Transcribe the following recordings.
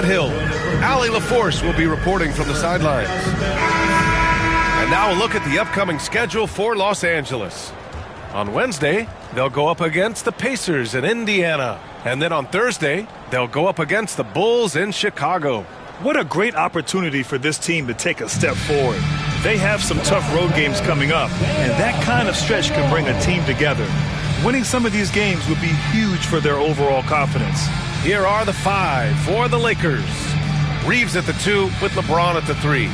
Hill. Allie LaForce will be reporting from the sidelines. And now a look at the upcoming schedule for Los Angeles. On Wednesday, they'll go up against the Pacers in Indiana. And then on Thursday, they'll go up against the Bulls in Chicago. What a great opportunity for this team to take a step forward. They have some tough road games coming up, and that kind of stretch can bring a team together. Winning some of these games would be huge for their overall confidence. Here are the 5 for the Lakers. Reeves at the 2 with LeBron at the 3.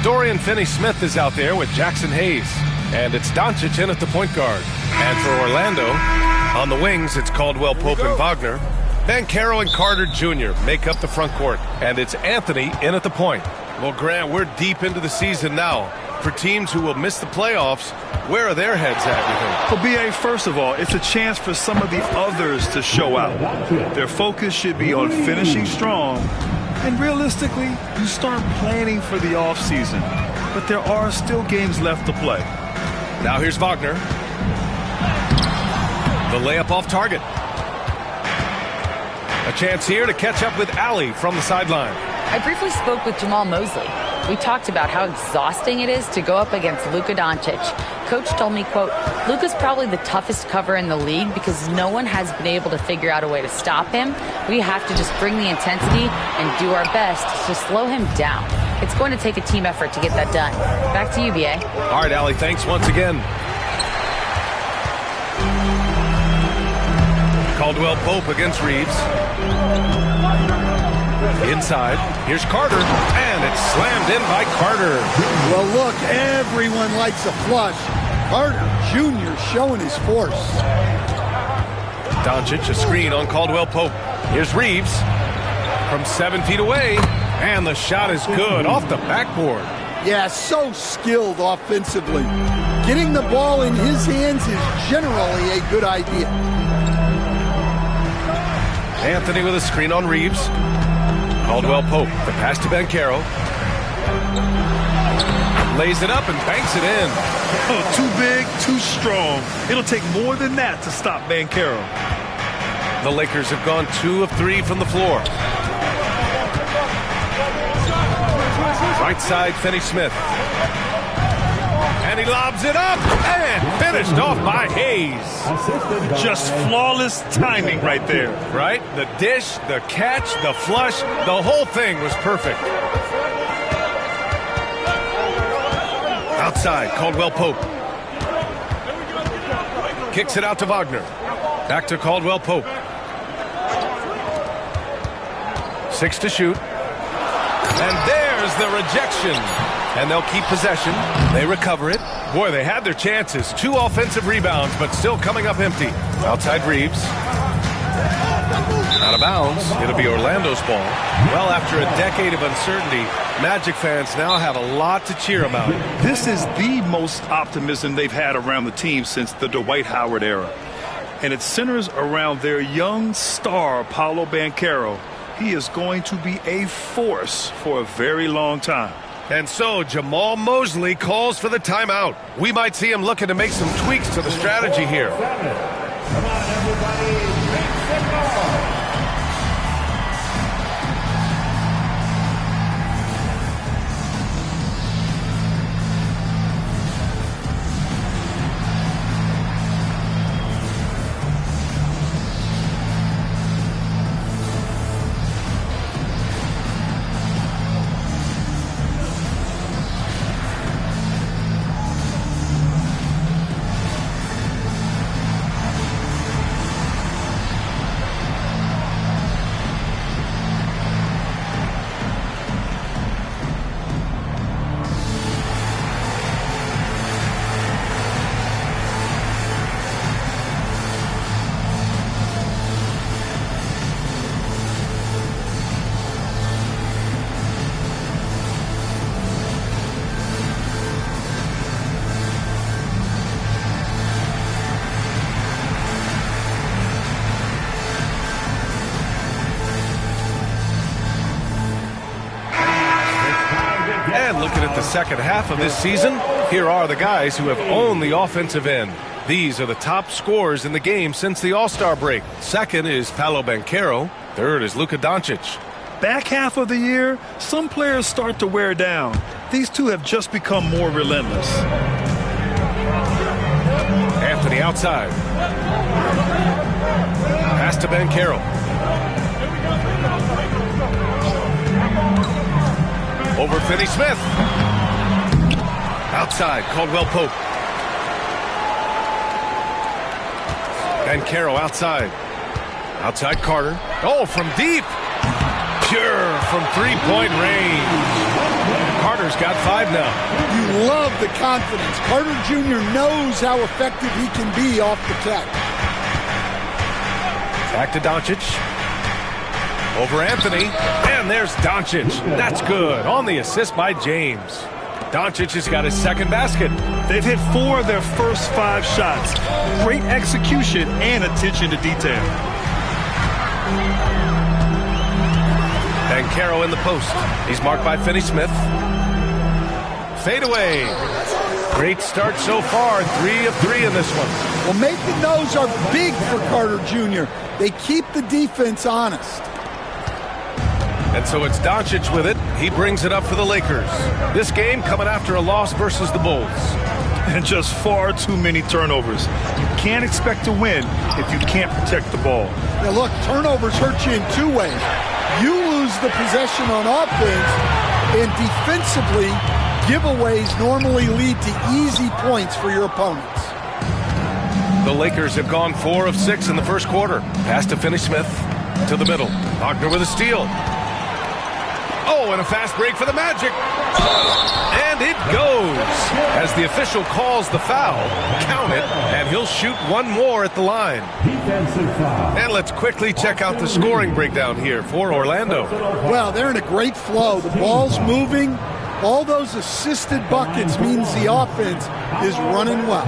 Dorian Finney-Smith is out there with Jackson Hayes. And it's Doncic in at the point guard. And for Orlando, on the wings, it's Caldwell Pope and Wagner. Banchero and Carter Jr. make up the front court. And it's Anthony in at the point. Well, Grant, we're deep into the season now. For teams who will miss the playoffs, where are their heads at, you think? Well, B.A., first of all, it's a chance for some of the others to show out. Their focus should be on finishing strong. And realistically, you start planning for the offseason. But there are still games left to play. Now here's Wagner. The layup off target. A chance here to catch up with Allie from the sideline. I briefly spoke with Jamal Mosley. We talked about how exhausting it is to go up against Luka Doncic. Coach told me, quote, Luka's probably the toughest cover in the league because no one has been able to figure out a way to stop him. We have to just bring the intensity and do our best to slow him down. It's going to take a team effort to get that done. Back to you, B.A. All right, Allie, thanks once again. Caldwell Pope against Reeves. Inside, here's Carter, and it's slammed in by Carter. Well, look, everyone likes a flush. Carter Jr. showing his force. Doncic, a screen on Caldwell Pope. Here's Reeves from 7 feet away, and the shot is good off the backboard. Yeah, so skilled offensively. Getting the ball in his hands is generally a good idea. Anthony with a screen on Reeves. Caldwell Pope, the pass to Banchero. Lays it up and banks it in. Oh, too big, too strong. It'll take more than that to stop Banchero. The Lakers have gone 2 of 3 from the floor. Right side, Finney-Smith. And he lobs it up and finished off by Hayes. Just flawless timing right there. Right? The dish, the catch, the flush, the whole thing was perfect. Outside, Caldwell Pope. Kicks it out to Wagner. Back to Caldwell Pope. 6 to shoot. And there's the rejection. And they'll keep possession. They recover it. Boy, they had their chances. 2 offensive rebounds, but still coming up empty. Outside Reeves. Out of bounds. It'll be Orlando's ball. Well, after a decade of uncertainty, Magic fans now have a lot to cheer about. This is the most optimism they've had around the team since the Dwight Howard era. And it centers around their young star, Paolobanchero. He is going to be a force for a very long time. And so Jamal Mosley calls for the timeout. We might see him looking to make some tweaks to the strategy here. Come on, everybody. Make some noise. Looking at the second half of this season, here are the guys who have owned the offensive end. These are the top scorers in the game since the All-Star break. Second is Paolo Banchero. Third is Luka Doncic. Back half of the year, some players start to wear down. These two have just become more relentless. Anthony outside. Pass to Banchero. Over Finney-Smith. Outside, Caldwell-Pope. Banchero outside. Outside Carter. Oh, from deep. Pure from three-point range. Carter's got 5 now. You love the confidence. Carter Jr. knows how effective he can be off the catch. Back to Doncic. Over Anthony. And there's Doncic. That's good. On the assist by James. Doncic has got his second basket. They've hit 4 of their first 5 shots. Great execution and attention to detail. Banchero in the post. He's marked by Finney-Smith. Fade away. Great start so far. 3 of 3 in this one. Well, making those are big for Carter Jr. They keep the defense honest. And so it's Doncic with it. He brings it up for the Lakers. This game coming after a loss versus the Bulls. And just far too many turnovers. You can't expect to win if you can't protect the ball. Now look, turnovers hurt you in 2 ways. You lose the possession on offense, and defensively, giveaways normally lead to easy points for your opponents. The Lakers have gone 4 of 6 in the first quarter. Pass to Finney-Smith to the middle. Wagner with a steal. Oh, and a fast break for the Magic. And it goes. As the official calls the foul, count it, and he'll shoot 1 more at the line. And let's quickly check out the scoring breakdown here for Orlando. Well, they're in a great flow. The ball's moving. All those assisted buckets means the offense is running well.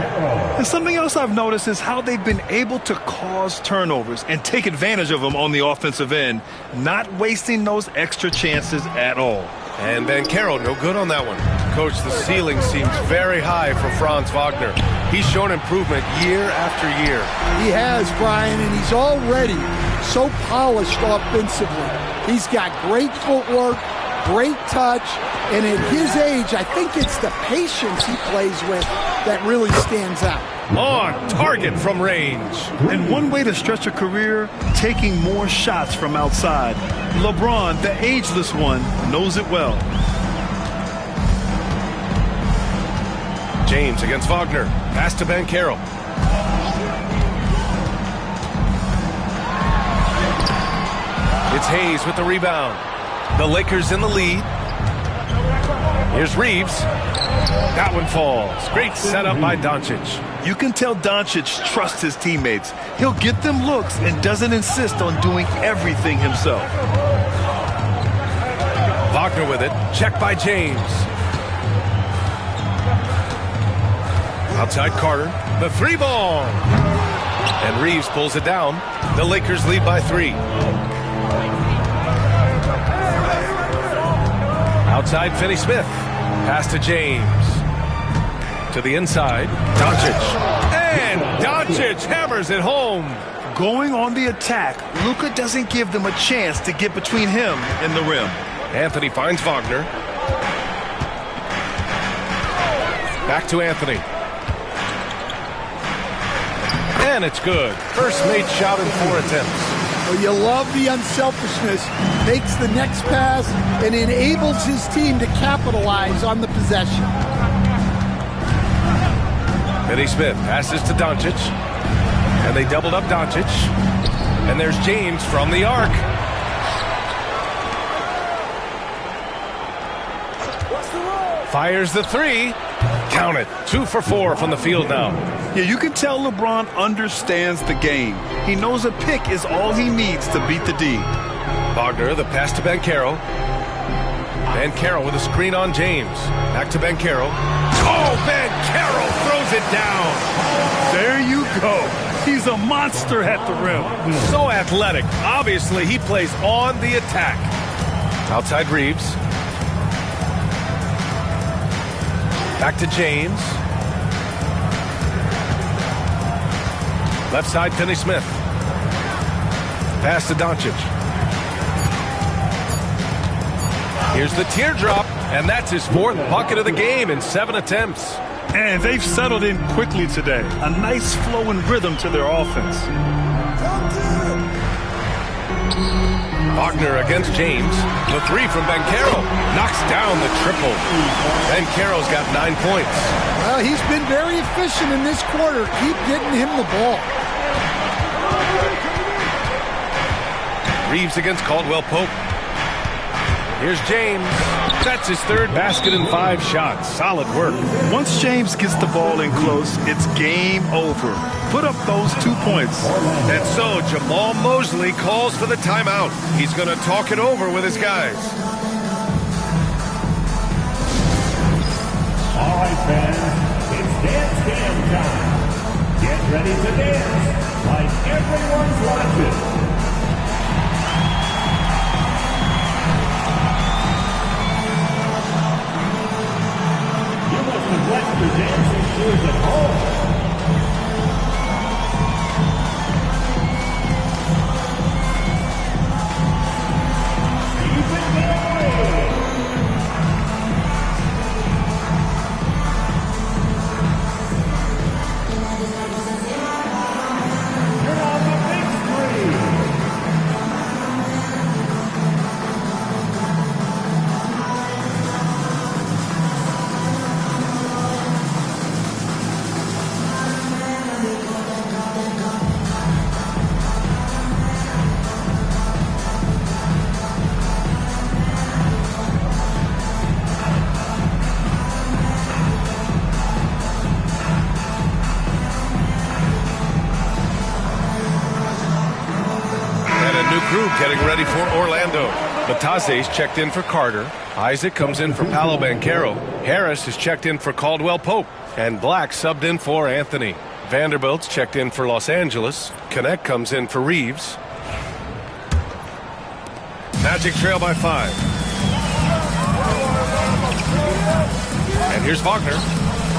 And something else I've noticed is how they've been able to cause turnovers and take advantage of them on the offensive end, not wasting those extra chances at all. And Banchero, no good on that one. Coach, the ceiling seems very high for Franz Wagner. He's shown improvement year after year. He has, Brian, and he's already so polished offensively. He's got great footwork, great touch, and at his age, I think it's the patience he plays with that really stands out. On target from range. And one way to stretch a career, taking more shots from outside. LeBron, the ageless one, knows it well. James against Wagner. Pass to Banchero. It's Hayes with the rebound. The Lakers in the lead. Here's Reeves. That one falls. Great setup by Doncic. You can tell Doncic trusts his teammates. He'll get them looks and doesn't insist on doing everything himself. Wagner with it. Check by James. Outside Carter. The 3 ball. And Reeves pulls it down. The Lakers lead by 3. Outside Finney-Smith. Pass to James. To the inside. Doncic. And Doncic hammers it home. Going on the attack, Luka doesn't give them a chance to get between him and the rim. Anthony finds Wagner. Back to Anthony. And it's good. First made shot in 4 attempts. Well, you love the unselfishness. Makes the next pass and enables his team to capitalize on the possession. Finney-Smith passes to Doncic. And they doubled up Doncic. And there's James from the arc. Fires the 3. Count it. 2 for 4 from the field now. Yeah, you can tell LeBron understands the game. He knows a pick is all he needs to beat the D. Wagner, the pass to Banchero. Banchero with a screen on James. Back to Banchero. Oh, Banchero throws it down. There you go. He's a monster at the rim. So athletic. Obviously, he plays on the attack. Outside Reeves. Back to James. Left side, Finney-Smith. Pass to Doncic. Here's the teardrop, and that's his 4th bucket of the game in 7 attempts. And they've settled in quickly today. A nice flow and rhythm to their offense. Wagner against James. The 3 from Banchero knocks down the triple. Banchero's got 9 points. Well, he's been very efficient in this quarter. Keep getting him the ball. Reeves against Caldwell Pope. Here's James. That's his 3rd basket and 5 shots. Solid work. Once James gets the ball in close, it's game over. Put up those 2 points. And so Jamal Mosley calls for the timeout. He's going to talk it over with his guys. All right, fans, it's dance time. Get ready to dance like everyone's watching. Left your dancing shoes at home. Keep it going. You're on the big screen. Getting ready for Orlando. Batase's checked in for Carter. Isaac comes in for Paolobanchero. Harris is checked in for Caldwell Pope. And Black subbed in for Anthony. Vanderbilt's checked in for Los Angeles. Connect comes in for Reeves. Magic trail by 5. And here's Wagner.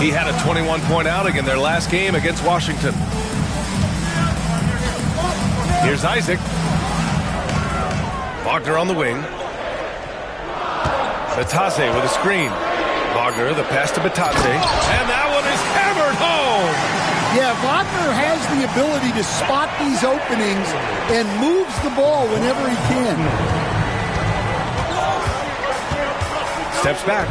He had a 21-point outing in their last game against Washington. Here's Isaac. Wagner on the wing. Batase with a screen. Wagner, the pass to Batase. And that one is hammered home. Yeah, Wagner has the ability to spot these openings and moves the ball whenever he can. Steps back.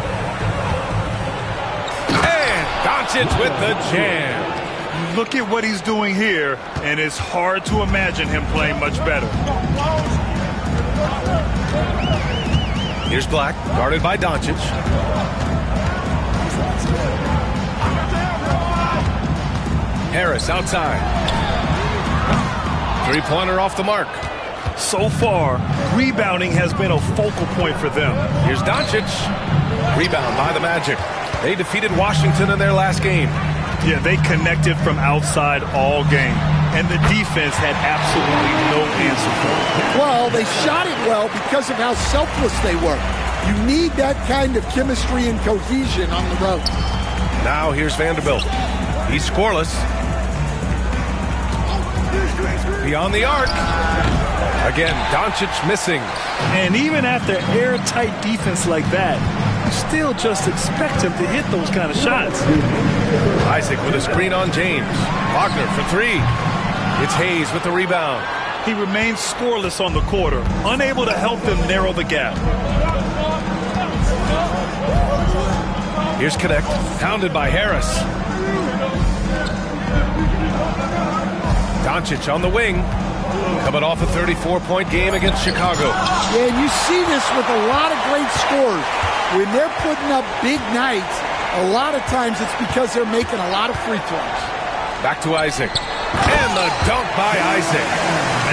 And Doncic with the jam. Look at what he's doing here, and it's hard to imagine him playing much better. Here's Black, guarded by Doncic. Harris outside. 3-pointer off the mark. So far, rebounding has been a focal point for them. Here's Doncic. Rebound by the Magic. They defeated Washington in their last game. Yeah, they connected from outside all game, and the defense had absolutely no answer for it. Well, they shot it well because of how selfless they were. You need that kind of chemistry and cohesion on the road. Now here's Vanderbilt. He's scoreless. Beyond the arc. Again, Doncic missing. And even after airtight defense like that, you still just expect him to hit those kind of shots. Isaac with a screen on James. Wagner for 3. It's Hayes with the rebound. He remains scoreless on the quarter, unable to help them narrow the gap. Here's Connect, pounded by Harris. Doncic on the wing, coming off a 34-point game against Chicago. Yeah, and you see this with a lot of great scores. When they're putting up big nights, a lot of times it's because they're making a lot of free throws. Back to Isaac. And the dunk by Isaac.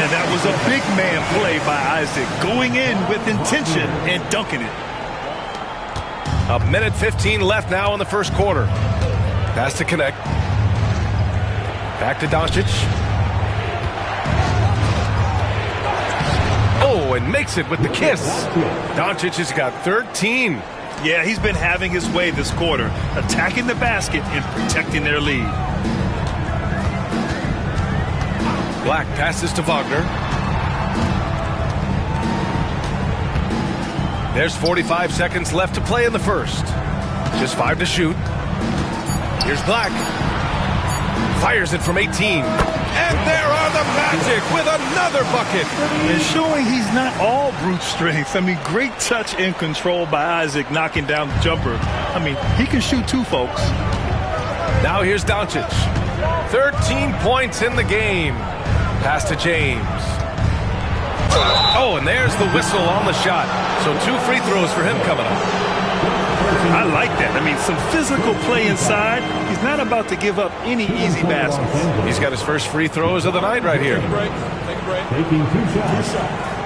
And that was a big man play by Isaac, going in with intention and dunking it. A minute 15 left now in the first quarter. Pass to Connect. Back to Doncic. Oh, and makes it with the kiss. Doncic has got 13. Yeah, he's been having his way this quarter, attacking the basket and protecting their lead. Black passes to Wagner. There's 45 seconds left to play in the first. Just 5 to shoot. Here's Black. Fires it from 18. And there are the Magic with another bucket. And showing he's not all brute strength. I mean, great touch and control by Isaac knocking down the jumper. I mean, he can shoot too, folks. Now here's Doncic. 13 points in the game. Pass to James. Oh, and there's the whistle on the shot. So 2 free throws for him coming up. I like that. I mean, some physical play inside. He's not about to give up any easy baskets. He's got his first free throws of the night right here. Take a break. Taking 2 shots.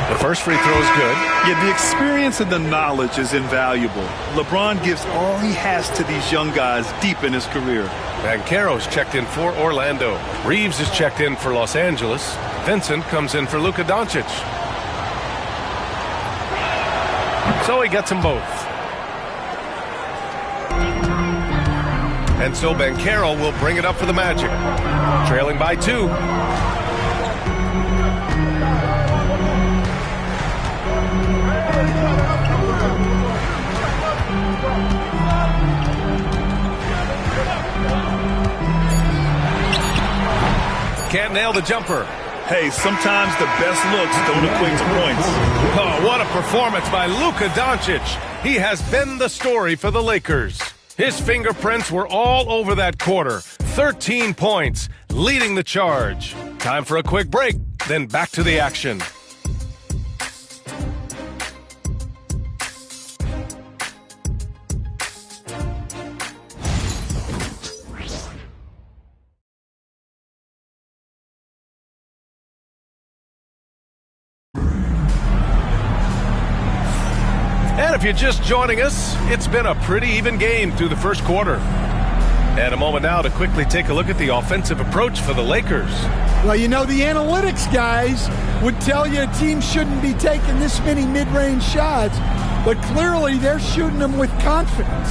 The first free throw is good. Yeah, the experience and the knowledge is invaluable. LeBron gives all he has to these young guys deep in his career. Banchero's checked in for Orlando. Reeves is checked in for Los Angeles. Vincent comes in for Luka Doncic. So he gets them both. And so Banchero will bring it up for the Magic. Trailing by 2. Can't nail the jumper. Hey, sometimes the best looks don't equate to points. Oh, what a performance by Luka Doncic. He has been the story for the Lakers. His fingerprints were all over that quarter. 13 points, leading the charge. Time for a quick break, then back to the action. And if you're just joining us, it's been a pretty even game through the first quarter. And a moment now to quickly take a look at the offensive approach for the Lakers. Well, you know, the analytics guys would tell you a team shouldn't be taking this many mid-range shots, but clearly they're shooting them with confidence.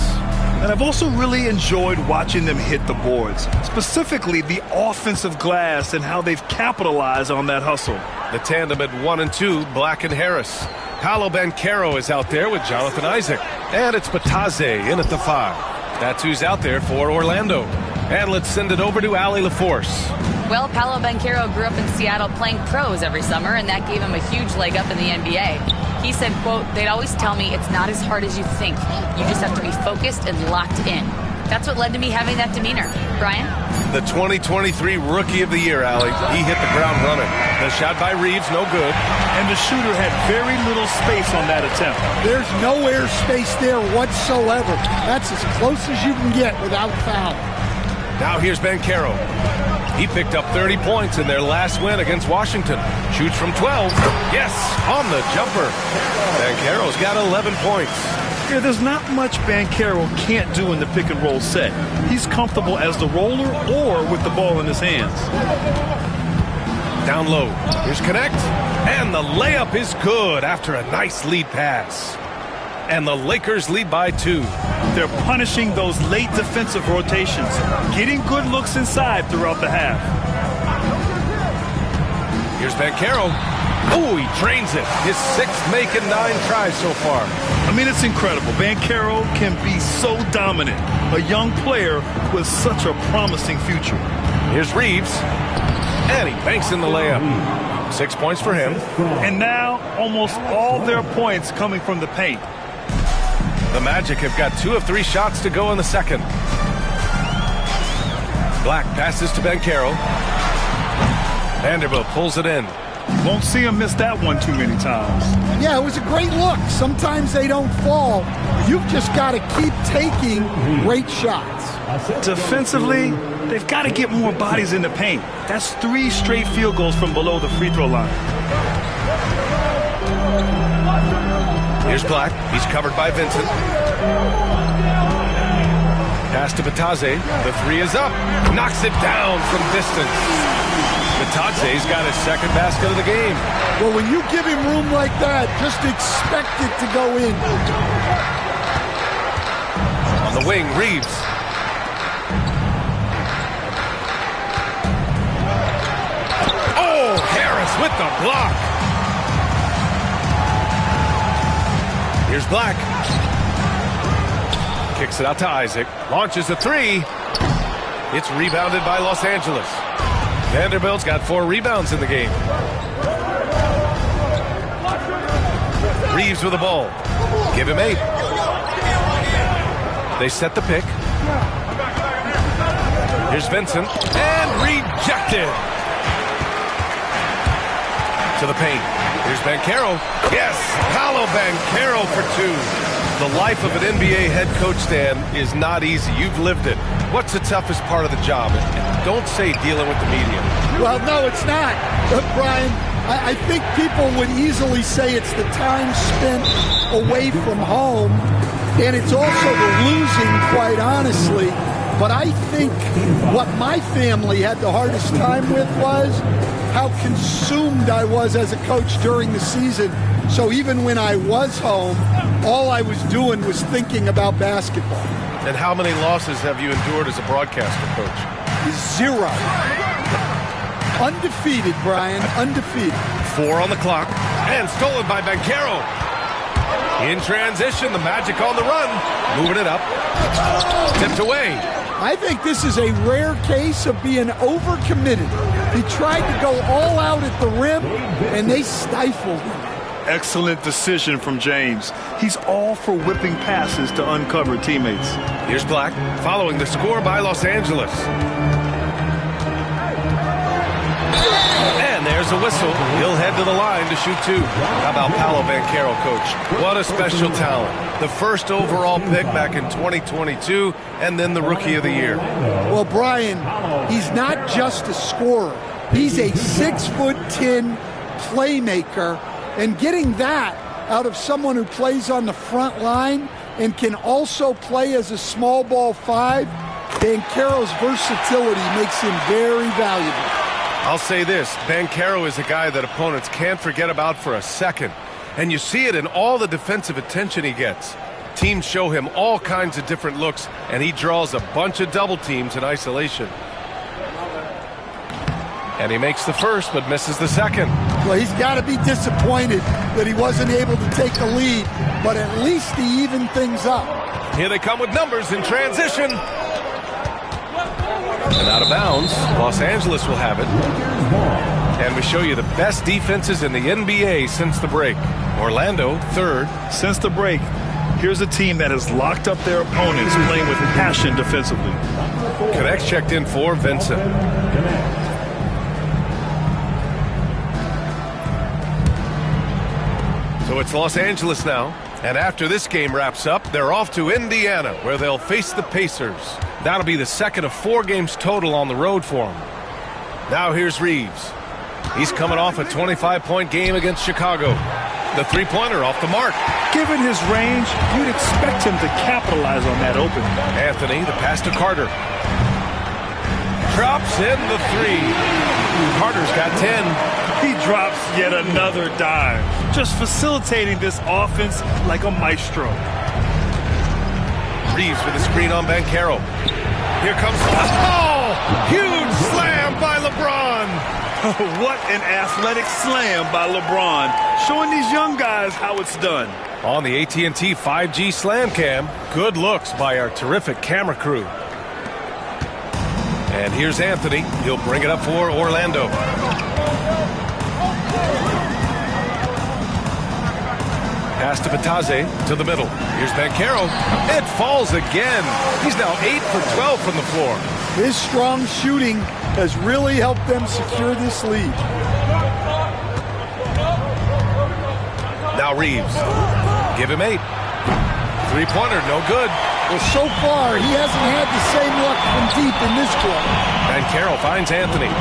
And I've also really enjoyed watching them hit the boards, specifically the offensive glass and how they've capitalized on that hustle. The tandem at 1 and 2, Black and Harris. Paolobanchero is out there with Jonathan Isaac. And it's Batadze in at the 5. That's who's out there for Orlando. And let's send it over to Allie LaForce. Well, Paolobanchero grew up in Seattle playing pros every summer, and that gave him a huge leg up in the NBA. He said, quote, "They'd always tell me it's not as hard as you think. You just have to be focused and locked in." That's what led to me having that demeanor. Brian? The 2023 Rookie of the Year, Allie. He hit the ground running. The shot by Reeves, no good. And the shooter had very little space on that attempt. There's no air space there whatsoever. That's as close as you can get without foul. Now here's Banchero. He picked up 30 points in their last win against Washington. Shoots from 12. Yes, on the jumper. Banchero's got 11 points. Yeah, there's not much Banchero can't do in the pick and roll set. He's comfortable as the roller or with the ball in his hands. Down low. Here's Connect. And the layup is good after a nice lead pass. And the Lakers lead by 2. They're punishing those late defensive rotations, getting good looks inside throughout the half. Here's Banchero. Oh, he drains it. His 6th make and 9 tries so far. I mean, it's incredible. Banchero can be so dominant. A young player with such a promising future. Here's Reeves. And he banks in the layup. 6 points for him. And now, almost all their points coming from the paint. The Magic have got 2 of 3 shots to go in the second. Black passes to Banchero. Vanderbilt pulls it in. Won't see him miss that one too many times. Yeah, it was a great look. Sometimes they don't fall. You've just got to keep taking great shots. Defensively, they've got to get more bodies in the paint. That's 3 straight field goals from below the free throw line. Here's Black. He's covered by Vincent. Pass to Batadze. The 3 is up. Knocks it down from distance. Batadze's got his 2nd basket of the game. Well, when you give him room like that, just expect it to go in. On the wing, Reeves. with the block. Here's Black. Kicks it out to Isaac. Launches a three. It's rebounded by Los Angeles. Vanderbilt's got 4 rebounds in the game. Reeves with the ball. Give him 8. They set the pick. Here's Vincent. And rejected. To the paint. Here's Banchero. Yes, paolobanchero for 2. The life of an NBA head coach, Dan, is not easy. You've lived it. What's the toughest part of the job? And don't say dealing with the media. Well, no, it's not. Brian, I think people would easily say it's the time spent away from home, and it's also the losing, quite honestly. But I think what my family had the hardest time with was how consumed I was as a coach during the season. So even when I was home, all I was doing was thinking about basketball. And how many losses have you endured as a broadcaster, Coach? 0. Undefeated, Brian. Undefeated. 4 on the clock. And stolen by Banchero. In transition, the Magic on the run. Moving it up. Tipped away. I think this is a rare case of being overcommitted. He tried to go all out at the rim, and they stifled him. Excellent decision from James. He's all for whipping passes to uncover teammates. Here's Black, following the score by Los Angeles. And there's a whistle. He'll head to the line to shoot 2. How about paolobanchero, Coach? What a special talent. The first overall pick back in 2022, and then the Rookie of the Year. Well, Brian, he's not just a scorer. He's a 6'10" playmaker. And getting that out of someone who plays on the front line and can also play as a small ball 5, Banchero's versatility makes him very valuable. I'll say this, Banchero is a guy that opponents can't forget about for a second. And you see it in all the defensive attention he gets. Teams show him all kinds of different looks, and he draws a bunch of double teams in isolation. And he makes the first, but misses the second. Well, he's got to be disappointed that he wasn't able to take the lead, but at least he evened things up. Here they come with numbers in transition. And out of bounds, Los Angeles will have it. And we show you the best defenses in the NBA since the break. Orlando, 3rd. Since the break, here's a team that has locked up their opponents, playing with passion defensively. Connects checked in for Vincent. So it's Los Angeles now, and after this game wraps up, they're off to Indiana, where they'll face the Pacers. That'll be the second of 4 games total on the road for them. Now here's Reeves. He's coming off a 25-point game against Chicago. The three-pointer off the mark. Given his range, you'd expect him to capitalize on that open. Anthony, the pass to Carter. Drops in the 3. Carter's got 10. He drops yet another dive, just facilitating this offense like a maestro. Reeves with a screen on Banchero. Here comes, oh, huge slam by LeBron. What an athletic slam by LeBron, showing these young guys how it's done. On the AT&T 5G Slam Cam, good looks by our terrific camera crew. And here's Anthony. He'll bring it up for Orlando. Pass to Batase to the middle. Here's Banchero. It falls again. He's now 8 for 12 from the floor. His strong shooting has really helped them secure this lead. Now Reeves. Give him 8. Three-pointer, no good. Well, so far, he hasn't had the same luck from deep in this quarter. Banchero finds Anthony.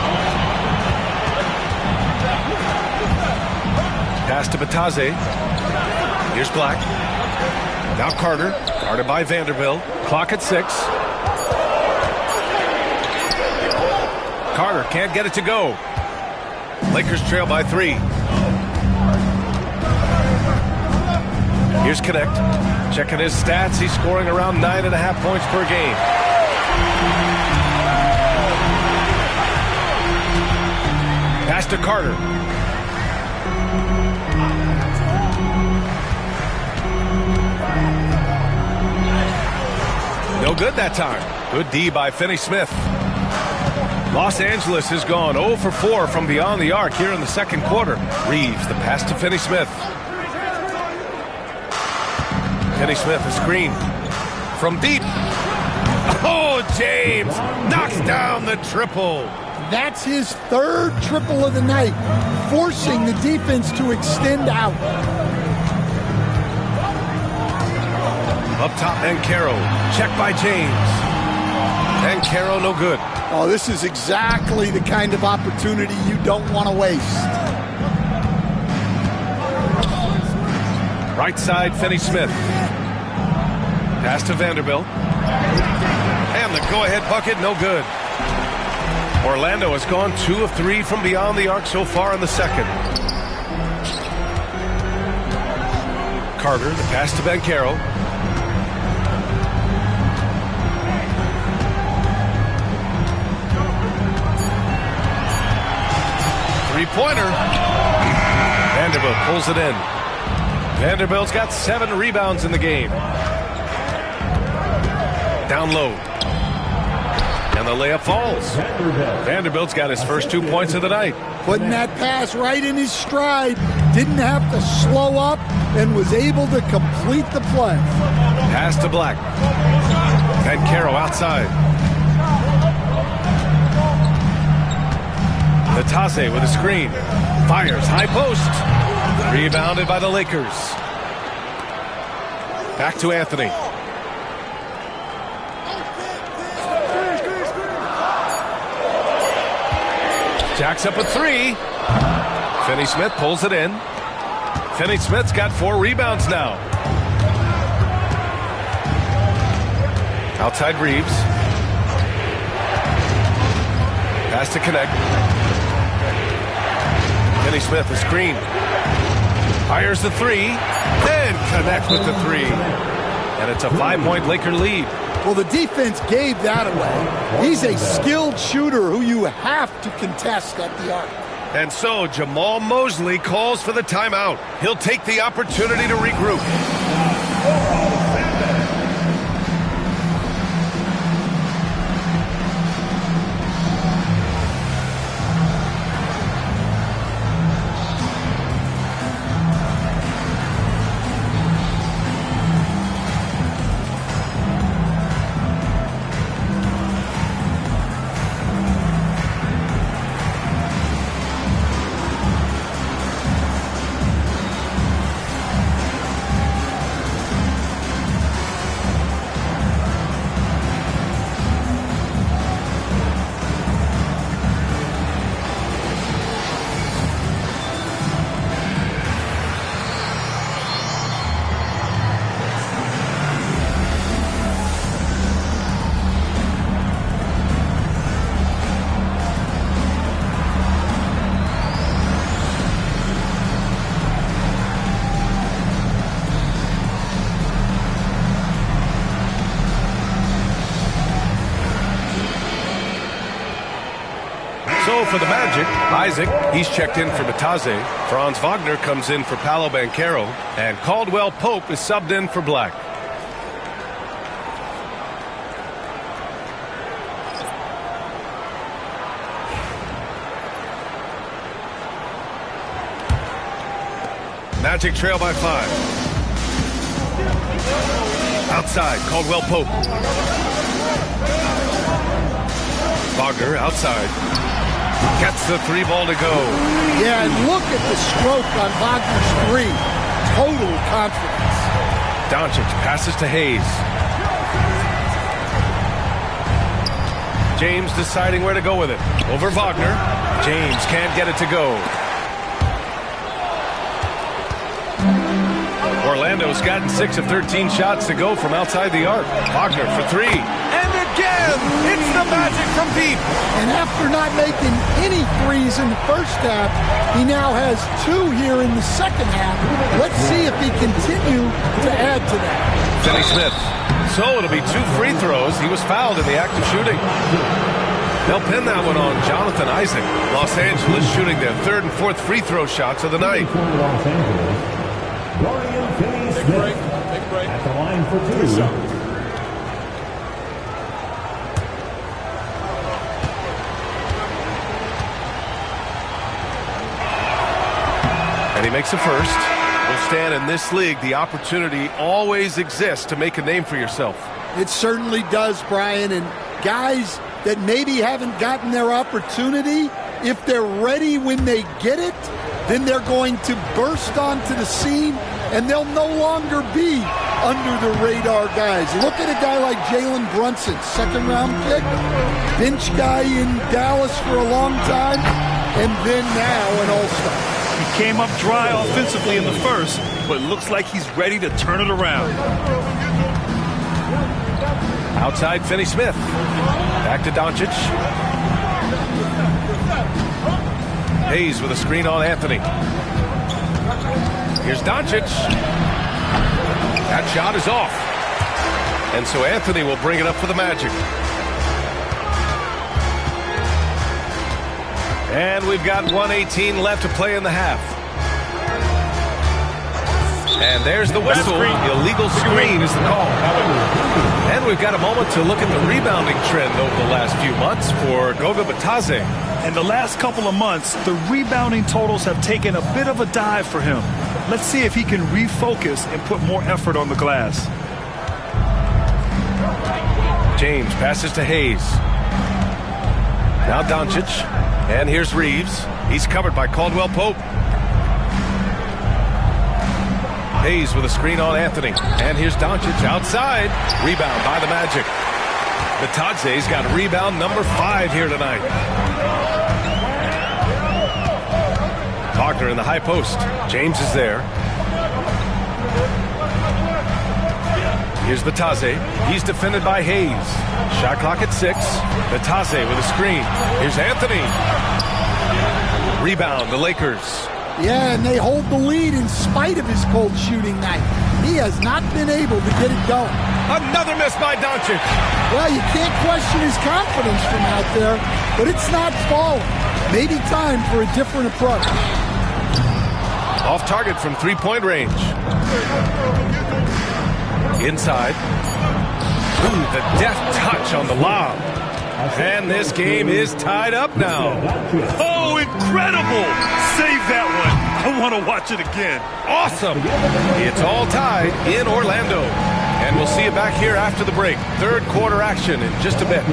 Pass to Batase. Here's Black. Now Carter. Guarded by Vanderbilt. Clock at 6. Carter can't get it to go. Lakers trail by 3. Here's Connect. Checking his stats. He's scoring around 9.5 points per game. Pass to Carter. No good that time. Good D by Finney Smith. Los Angeles has gone 0 for 4 from beyond the arc here in the second quarter. Reeves, the pass to Finney Smith. Finney Smith, a screen from deep. Oh, James knocks down the triple. That's his third triple of the night, forcing the defense to extend out. Up top, Banchero. Check by James. Banchero, no good. Oh, this is exactly the kind of opportunity you don't want to waste. Right side, Finney Smith. Pass to Vanderbilt. And the go-ahead bucket, no good. Orlando has gone 2 of 3 from beyond the arc so far in the second. Carter, the pass to Banchero. Three-pointer. Vanderbilt pulls it in. Vanderbilt's got 7 rebounds in the game. Down low. And the layup falls. Vanderbilt's got his first 2 points of the night. Putting that pass right in his stride. Didn't have to slow up and was able to complete the play. Pass to Black. Banchero outside. Natase with a screen. Fires high post. Rebounded by the Lakers. Back to Anthony. Jacks up a 3. Finney Smith pulls it in. Finney Smith's got 4 rebounds now. Outside Reeves. Pass to connect. Finney Smith, a screen. Fires the 3. Then connects with the 3. And it's a 5-point Laker lead. Well, the defense gave that away. He's a skilled shooter who you have to contest at the arc. And so Jamal Mosley calls for the timeout. He'll take the opportunity to regroup. So for the Magic, Isaac, he's checked in for Natase. Franz Wagner comes in for Paolobanchero. And Caldwell Pope is subbed in for Black. Magic trail by 5. Outside, Caldwell Pope. Wagner outside. Gets the 3 ball to go. Yeah, and look at the stroke on Wagner's 3. Total confidence. Doncic passes to Hayes. James deciding where to go with it. Over Wagner. James can't get it to go. Orlando's gotten 6 of 13 shots to go from outside the arc. Wagner for 3. And again, it's the Magic from deep. And after not making any threes in the first half, he now has 2 here in the second half. Let's see if he continue to add to that. Finney Smith. So it'll be 2 free throws. He was fouled in the act of shooting. They'll pin that one on Jonathan Isaac. Los Angeles shooting their 3rd and 4th free throw shots of the night. Big break. At the line for 2. And he makes a first. Well, Stan, in this league, the opportunity always exists to make a name for yourself. It certainly does, Brian. And guys that maybe haven't gotten their opportunity, if they're ready when they get it, then they're going to burst onto the scene, and they'll no longer be under the radar guys. Look at a guy like Jalen Brunson, second-round pick, bench guy in Dallas for a long time, and then now an all-star. He came up dry offensively in the first, but looks like he's ready to turn it around. Outside, Finney Smith. Back to Doncic. Hayes with a screen on Anthony. Here's Doncic. That shot is off. And so Anthony will bring it up for the Magic. And we've got 1:18 left to play in the half. And there's the whistle. The illegal screen is the call. And we've got a moment to look at the rebounding trend over the last few months for Goga Bitadze. In the last couple of months, the rebounding totals have taken a bit of a dive for him. Let's see if he can refocus and put more effort on the glass. James passes to Hayes. Now Doncic. And here's Reeves. He's covered by Caldwell Pope. Hayes with a screen on Anthony. And here's Doncic outside. Rebound by the Magic. Bitadze's got rebound number 5 here tonight. Wagner in the high post. James is there. Here's Bitadze. He's defended by Hayes. Shot clock at 6. Bitadze with a screen. Here's Anthony. Rebound, the Lakers. Yeah, and they hold the lead in spite of his cold shooting night. He has not been able to get it going. Another miss by Doncic. Well, you can't question his confidence from out there, but it's not falling. Maybe time for a different approach. Off target from three-point range. Inside. Ooh, the deft touch on the lob. And this game is tied up now. Oh, incredible! Save that one. I want to watch it again. Awesome. It's all tied in Orlando. And we'll see you back here after the break. Third quarter action in just a bit.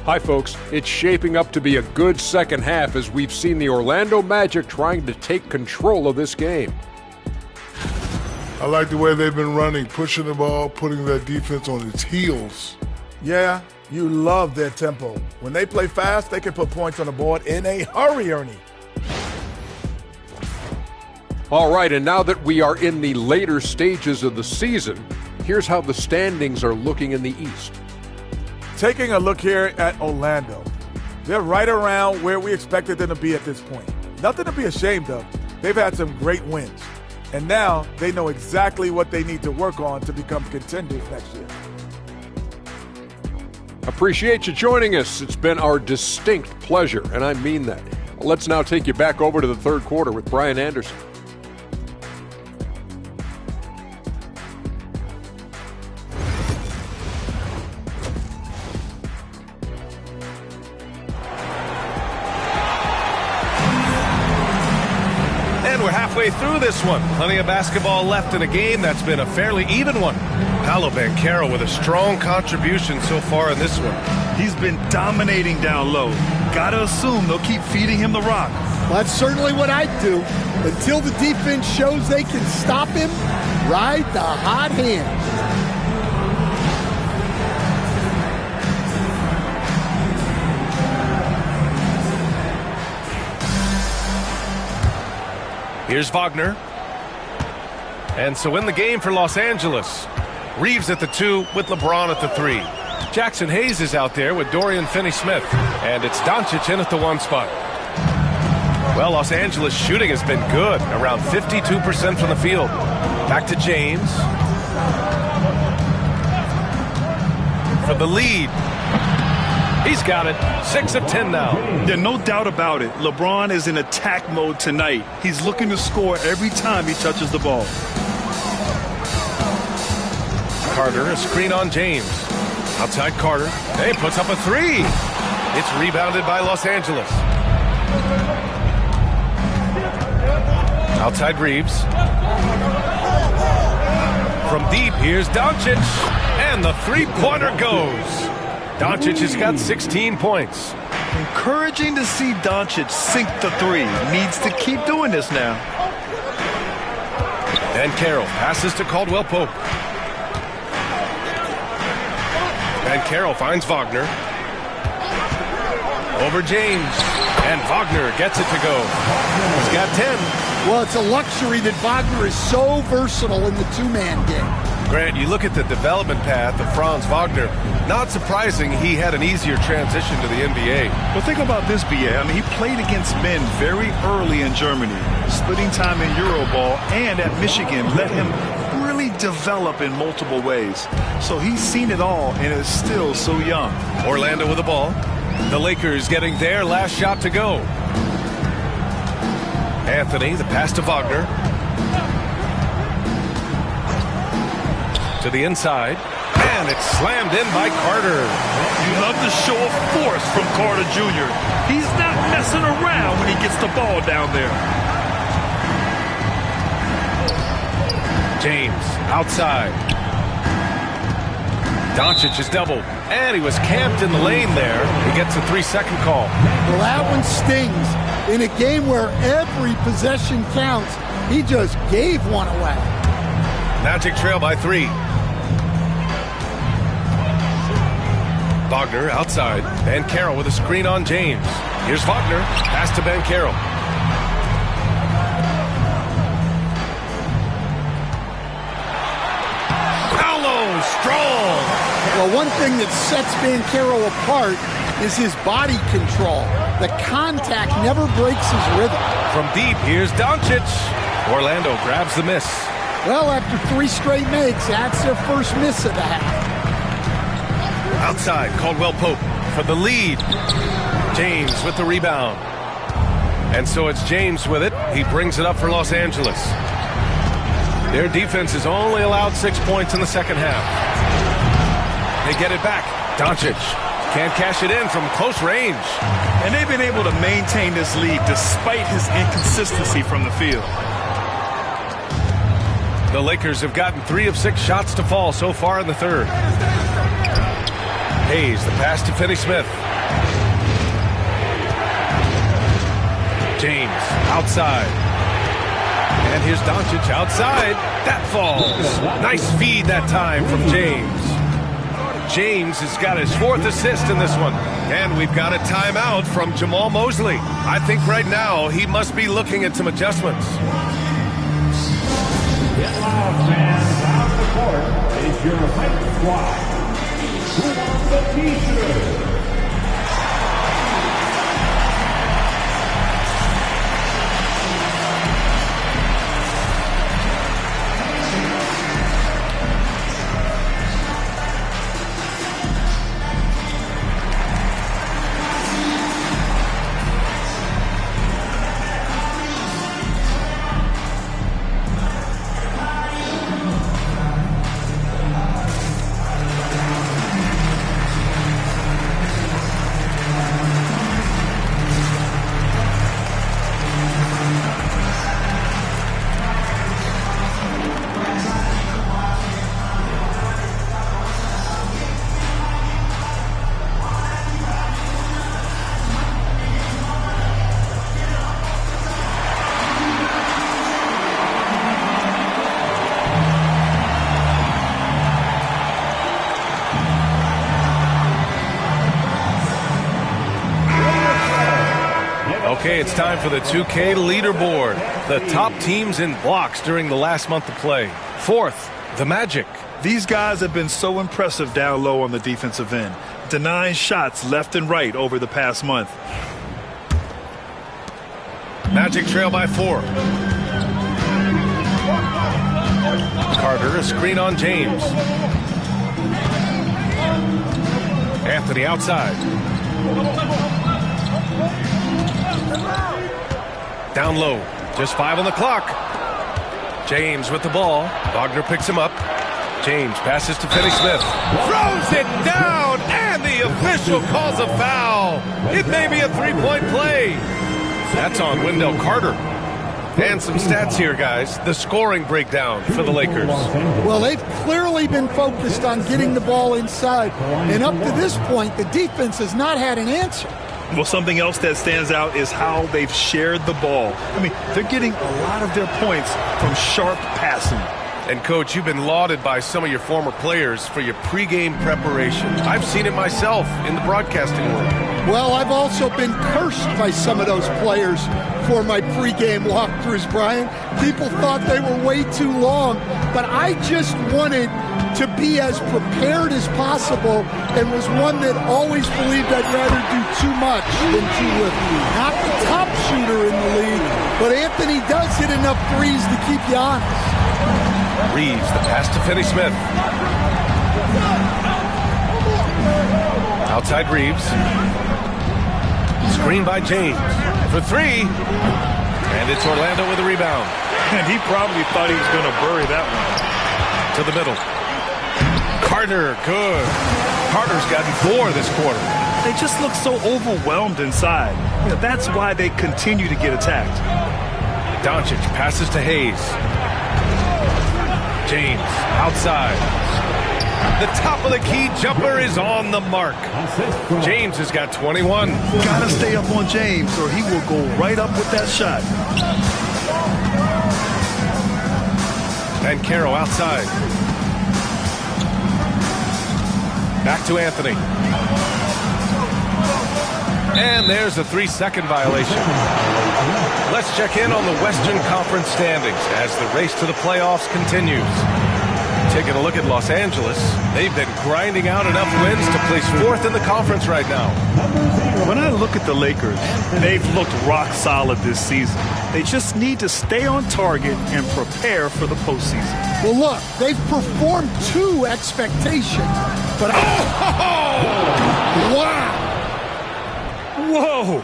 Hi, folks. It's shaping up to be a good second half as we've seen the Orlando Magic trying to take control of this game. I like the way they've been running, pushing the ball, putting their defense on its heels. Yeah, you love their tempo. When they play fast, they can put points on the board in a hurry, Ernie. All right, and now that we are in the later stages of the season, here's how the standings are looking in the East. Taking a look here at Orlando, they're right around where we expected them to be at this point. Nothing to be ashamed of. They've had some great wins. And now they know exactly what they need to work on to become contenders next year. Appreciate you joining us. It's been our distinct pleasure, and I mean that. Let's now take you back over to the third quarter with Brian Anderson. Halfway through this one. Plenty of basketball left in a game that's been a fairly even one. Paolobanchero with a strong contribution so far in this one. He's been dominating down low. Gotta assume they'll keep feeding him the rock. Well, that's certainly what I'd do. Until the defense shows they can stop him, ride the hot hand. Here's Wagner. And so in the game for Los Angeles, Reeves at the 2 with LeBron at the 3. Jackson Hayes is out there with Dorian Finney-Smith. And it's Doncic in at the 1 spot. Well, Los Angeles shooting has been good, around 52% from the field. Back to James. For the lead. He's got it. 6 of 10 now. Yeah, no doubt about it. LeBron is in attack mode tonight. He's looking to score every time he touches the ball. Carter, a screen on James. Outside Carter. Hey, puts up a 3. It's rebounded by Los Angeles. Outside Reeves. From deep, here's Doncic. And the three-pointer goes. Doncic has got 16 points. Encouraging to see Doncic sink the 3. Needs to keep doing this now. Banchero passes to Caldwell Pope. Banchero finds Wagner. Over James. And Wagner gets it to go. He's got 10. Well, it's a luxury that Wagner is so versatile in the two-man game. Grant, you look at the development path of Franz Wagner. Not surprising he had an easier transition to the NBA. Well, think about this, B.A. I mean, he played against men very early in Germany, splitting time in Euroball, and at Michigan let him really develop in multiple ways. So he's seen it all and is still so young. Orlando with the ball. The Lakers getting their last shot to go. Anthony, the pass to Wagner. To the inside. And it's slammed in by Carter. You love the show of force from Carter Jr. He's not messing around when he gets the ball down there. James outside. Doncic is doubled. And he was camped in the lane there. He gets a 3-second call. Well, that one stings. In a game where every possession counts, he just gave one away. Magic trail by 3. Wagner outside. Banchero with a screen on James. Here's Wagner. Pass to Banchero. Paolo, strong. Well, one thing that sets Banchero apart is his body control. The contact never breaks his rhythm. From deep, here's Doncic. Orlando grabs the miss. Well, after 3 straight makes, that's their first miss of the half. Outside, Caldwell Pope for the lead. James with the rebound. And so it's James with it. He brings it up for Los Angeles. Their defense has only allowed 6 points in the second half. They get it back. Doncic can't cash it in from close range. And they've been able to maintain this lead despite his inconsistency from the field. The Lakers have gotten 3 of 6 shots to fall so far in the third. Hayes, the pass to Finney-Smith. James, outside. And here's Doncic outside. That falls. Nice feed that time from James. James has got his 4th assist in this one. And we've got a timeout from Jamal Mosley. I think right now he must be looking at some adjustments. Get loud, fans. Out the court is your hype squad. Who wants the t-shirt? Okay, it's time for the 2K leaderboard. The top teams in blocks during the last month of play. 4th, the Magic. These guys have been so impressive down low on the defensive end, denying shots left and right over the past month. Magic trail by 4. Carter, a screen on James. Anthony outside. Down low, just 5 on the clock. James with the ball. Wagner picks him up. James passes to Finney Smith. Throws it down, and the official calls a foul. It may be a three-point play. That's on Wendell Carter. And some stats here, guys. The scoring breakdown for the Lakers. Well, they've clearly been focused on getting the ball inside. And up to this point, the defense has not had an answer. Well, something else that stands out is how they've shared the ball. I mean, they're getting a lot of their points from sharp passing. And, Coach, you've been lauded by some of your former players for your pregame preparation. I've seen it myself in the broadcasting world. Well, I've also been cursed by some of those players for my pregame walkthroughs, Brian. People thought they were way too long, but I just wanted to be as prepared as possible and was one that always believed I'd rather do too much than too little. Not the top shooter in the league, but Anthony does hit enough threes to keep you honest. Reeves, the pass to Finney Smith. Outside Reeves. Screen by James for 3. And it's Orlando with a rebound. And he probably thought he was going to bury that one. To the middle. Carter, good. Carter's gotten 4 this quarter. They just look so overwhelmed inside. You know, that's why they continue to get attacked. Doncic passes to Hayes. James outside. The top of the key jumper is on the mark. James has got 21. Gotta stay up on James or he will go right up with that shot. Banchero outside. Back to Anthony. And there's a 3-second violation. Let's check in on the Western Conference standings as the race to the playoffs continues. Taking a look at Los Angeles, they've been grinding out enough wins to place 4th in the conference right now. When I look at the Lakers, they've looked rock solid this season. They just need to stay on target and prepare for the postseason. Well, look, they've performed to expectation, but wow! Whoa!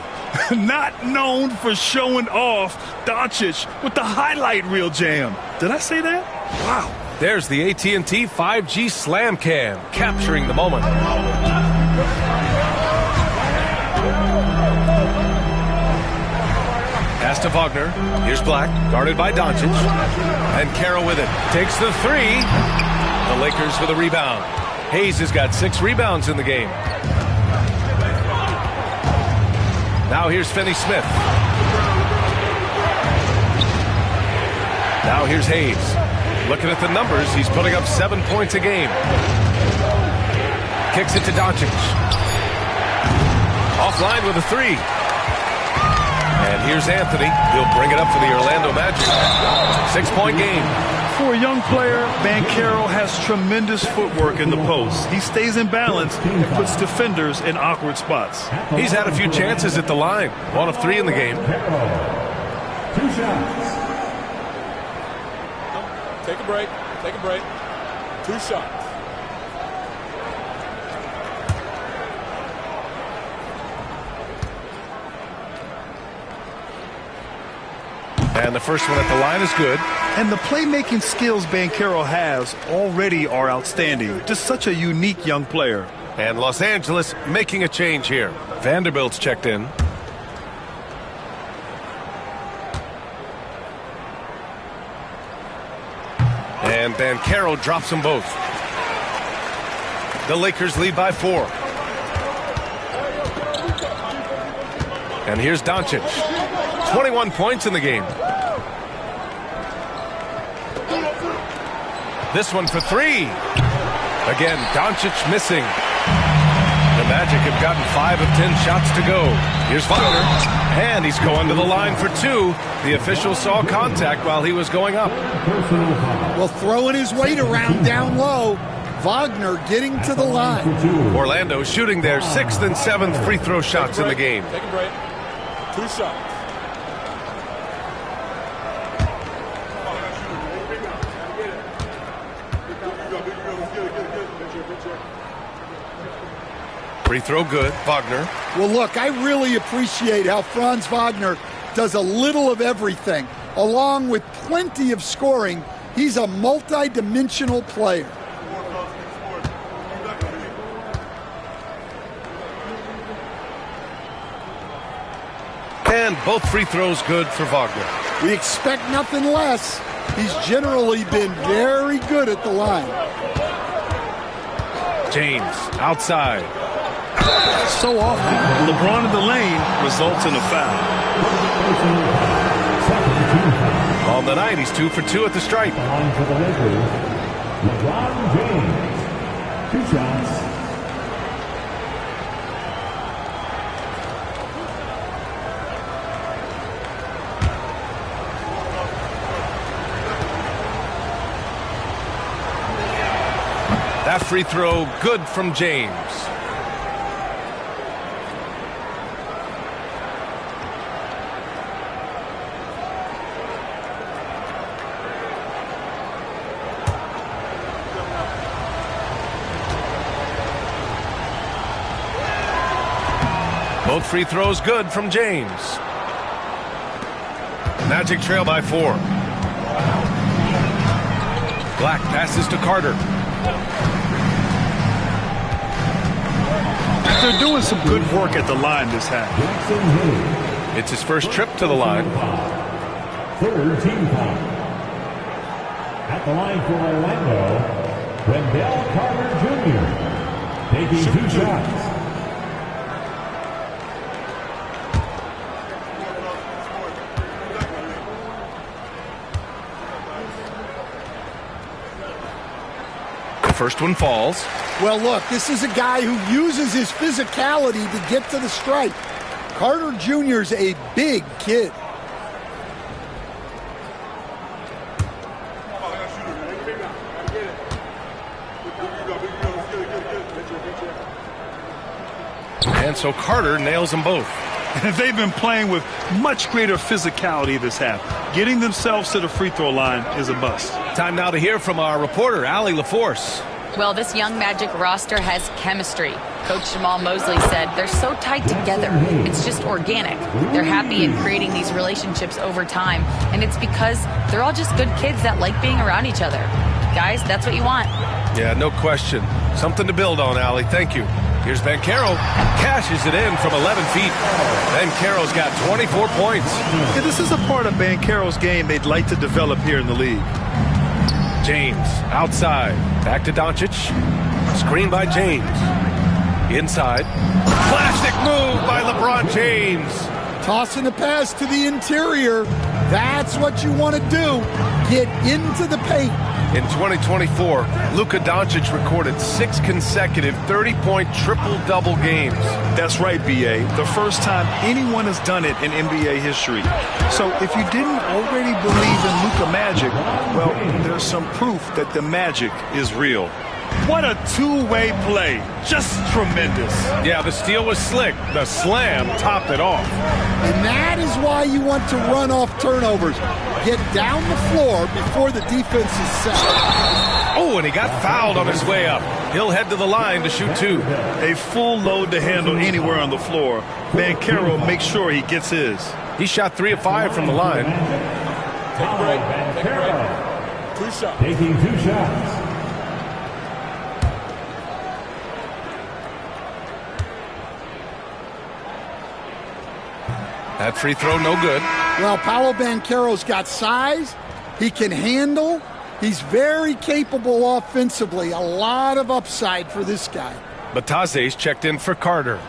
Not known for showing off, Doncic with the highlight reel jam. Did I say that? Wow. There's the AT&T 5G Slam Cam, capturing the moment. Pass to Wagner. Here's Black, guarded by Doncic. And Carroll with it. Takes the 3. The Lakers with a rebound. Hayes has got 6 rebounds in the game. Now here's Finney Smith. Now here's Hayes. Looking at the numbers, he's putting up 7 points a game. Kicks it to Doncic. Offline with a 3. And here's Anthony. He'll bring it up for the Orlando Magic. 6-point game. For a young player, Banchero has tremendous footwork in the post. He stays in balance and puts defenders in awkward spots. He's had a few chances at the line. 1 of 3 in the game. 2 shots. Take a break. Take a break. 2 shots. And the first one at the line is good. And the playmaking skills Banchero has already are outstanding. Just such a unique young player. And Los Angeles making a change here. Vanderbilt's checked in. And Banchero drops them both. The Lakers lead by 4. And here's Doncic. 21 points in the game. This one for 3. Again, Doncic missing. The Magic have gotten 5 of 10 shots to go. Here's Wagner. And he's going to the line for 2. The official saw contact while he was going up. Well, throwing his weight around down low. Wagner getting to the line. Orlando shooting their 6th and 7th free throw shots in the game. Take a break. 2 shots. Free throw good. Wagner. Well, look, I really appreciate how Franz Wagner does a little of everything. Along with plenty of scoring, he's a multi-dimensional player. And both free throws good for Wagner. We expect nothing less. He's generally been very good at the line. James outside. So often, LeBron in the lane results in a foul. On the night, he's 2 for 2 at the stripe. On for the Lakers, LeBron James. 2 shots. That free throw good from James. Both free throws good from James. Magic trail by 4. Black passes to Carter. They're doing some good work at the line this half. It's his first trip to the line. Third team foul. At the line for Orlando, Wendell Carter Jr. taking 2 shots. The first one falls. Well, look, this is a guy who uses his physicality to get to the stripe. Carter Jr.'s a big kid. And so Carter nails them both. They've been playing with much greater physicality this half. Getting themselves to the free throw line is a must. Time now to hear from our reporter, Allie LaForce. Well, this young Magic roster has chemistry. Coach Jamal Mosley said they're so tight together. It's just organic. They're happy in creating these relationships over time, and it's because they're all just good kids that like being around each other. Guys, that's what you want. Yeah, no question. Something to build on, Allie. Thank you. Here's Banchero. Cashes it in from 11 feet. Banchero's got 24 points. Yeah, this is a part of Banchero's game they'd like to develop here in the league. James outside. Back to Doncic. Screen by James. Inside. Classic move by LeBron James. Tossing the pass to the interior. That's what you want to do. Get into the paint. In 2024, Luka Doncic recorded 6 consecutive 30-point triple-double games. That's right, B.A. The first time anyone has done it in NBA history. So if you didn't already believe in Luka Magic, well, there's some proof that the magic is real. What a two-way play. Just tremendous. Yeah, the steal was slick. The slam topped it off. And that is why you want to run off turnovers. Get down the floor before the defense is set. Oh, and he got fouled on his way up. He'll head to the line to shoot 2. A full load to handle anywhere on the floor. Banchero makes sure he gets his. He shot 3 of 5 from the line. Banchero. 2 shots. Taking 2 shots. That free throw, no good. Well, Paolo Banchero's got size. He can handle. He's very capable offensively. A lot of upside for this guy. Bataze's checked in for Carter.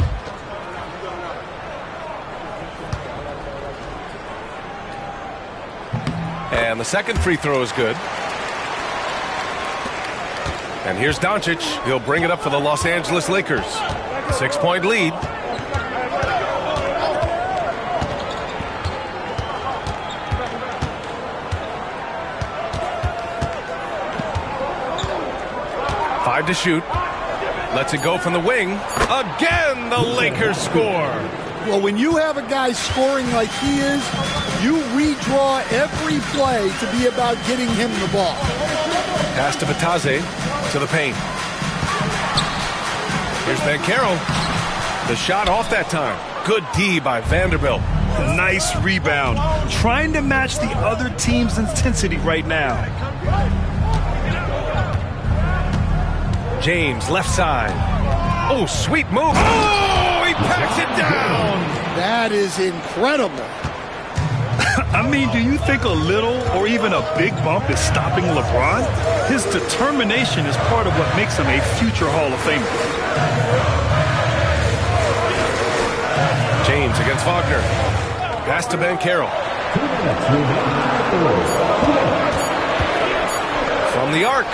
And the second free throw is good. And here's Doncic. He'll bring it up for the Los Angeles Lakers. 6-point lead. To shoot. Lets it go from the wing. Again, the Lakers score. Well, when you have a guy scoring like he is, you redraw every play to be about getting him the ball. Pass to Bataze to the paint. Here's Banchero. The shot off that time. Good D by Vanderbilt. Nice rebound. Trying to match the other team's intensity right now. James, left side. Oh, sweet move. Oh, he packs it down. That is incredible. I mean, do you think a little or even a big bump is stopping LeBron? His determination is part of what makes him a future Hall of Famer. James against Wagner. Pass to Banchero. From the arc.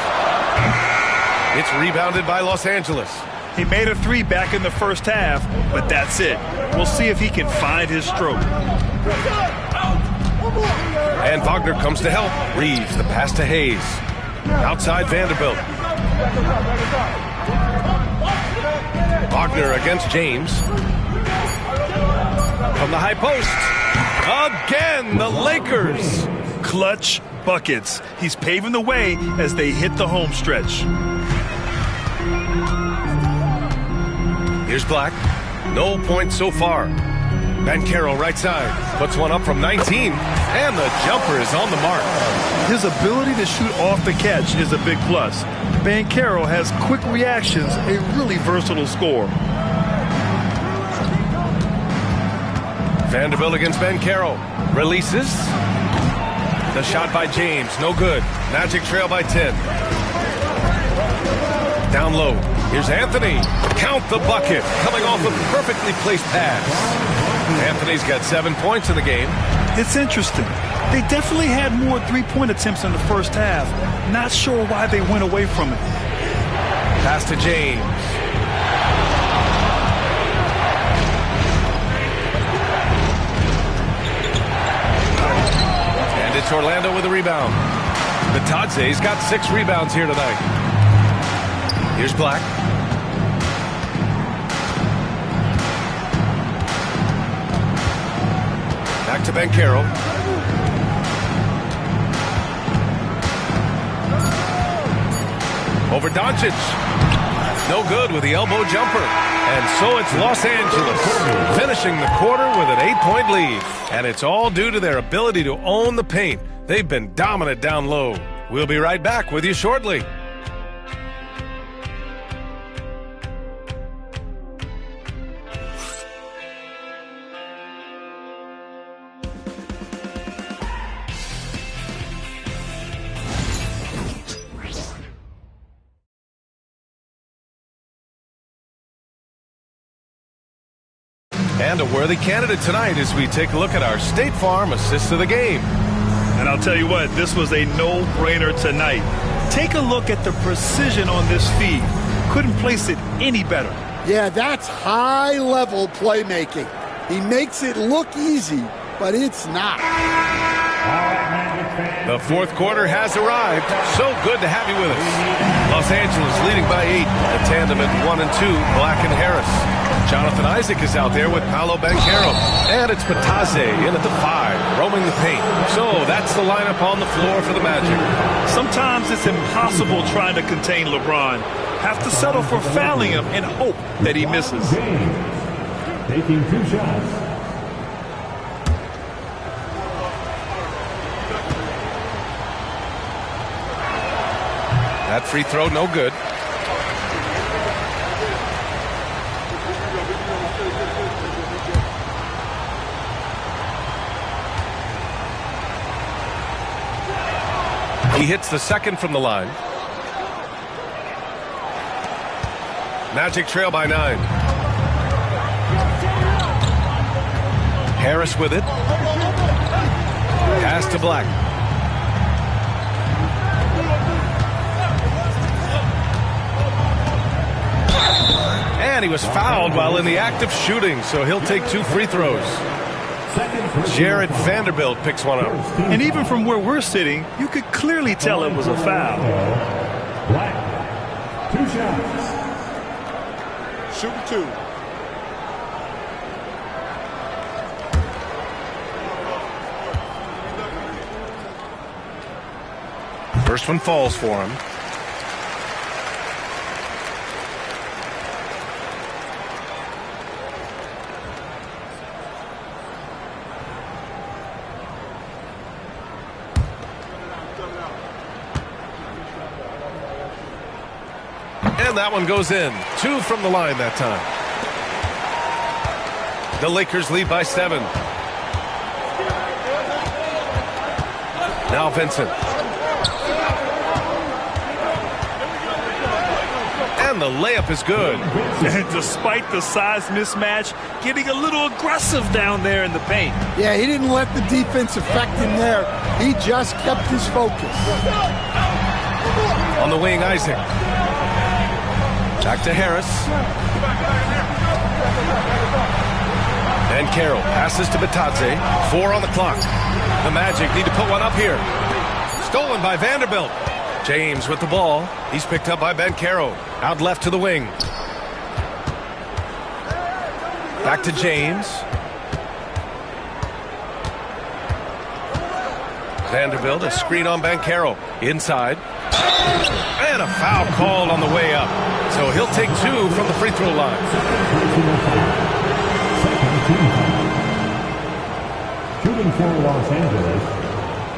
It's rebounded by Los Angeles. He made a three back in the first half, but that's it. We'll see if he can find his stroke. And Wagner comes to help. Reeves, the pass to Hayes. Outside Vanderbilt. Wagner against James. From the high post. Again, the Lakers. Clutch buckets. He's paving the way as they hit the home stretch. Here's Black. No points so far. Banchero right side. Puts one up from 19. And the jumper is on the mark. His ability to shoot off the catch is a big plus. Banchero has quick reactions, a really versatile scorer. Vanderbilt against Banchero. Releases. The shot by James. No good. Magic trail by 10. Down low. Here's Anthony. Count the bucket. Coming off a perfectly placed pass. Anthony's got 7 points in the game. It's interesting. They definitely had more three-point attempts in the first half. Not sure why they went away from it. Pass to James. And it's Orlando with a rebound. Batadze's got 6 rebounds here tonight. Here's Black. Back to Banchero. Over Doncic. No good with the elbow jumper. And so it's Los Angeles finishing the quarter with an 8-point lead. And it's all due to their ability to own the paint. They've been dominant down low. We'll be right back with you shortly. And a worthy candidate tonight as we take a look at our State Farm assist of the game. And I'll tell you what, this was a no-brainer tonight. Take a look at the precision on this feed. Couldn't place it any better. Yeah, that's high-level playmaking. He makes it look easy, but it's not. The fourth quarter has arrived. So good to have you with us. Los Angeles leading by 8. The tandem at 1 and 2, Black and Harris. Jonathan Isaac is out there with Paolobanchero. And it's Batadze in at the 5, roaming the paint. So that's the lineup on the floor for the Magic. Sometimes it's impossible trying to contain LeBron. Have to settle for fouling him and hope that he misses. Taking 2 shots. That free throw, no good. He hits the second from the line. Magic trail by 9. Harris with it. Pass to Black. And he was fouled while in the act of shooting, so he'll take 2 free throws. Jared Vanderbilt picks one up. And even from where we're sitting, you could clearly tell it was a foul. Black. 2 shots. Shoot 2. First one falls for him. And that one goes in. 2 from the line that time. The Lakers lead by 7. Now Vincent. And the layup is good. And despite the size mismatch, getting a little aggressive down there in the paint. Yeah, he didn't let the defense affect him there. He just kept his focus. On the wing, Isaac. Back to Harris. And Carroll passes to Batadze. 4 on the clock. The Magic need to put one up here. Stolen by Vanderbilt. James with the ball. He's picked up by Banchero. Out left to the wing. Back to James. Vanderbilt, a screen on Banchero. Inside. And a foul called on the way up. So he'll take 2 from the free throw line. Shooting for Los Angeles,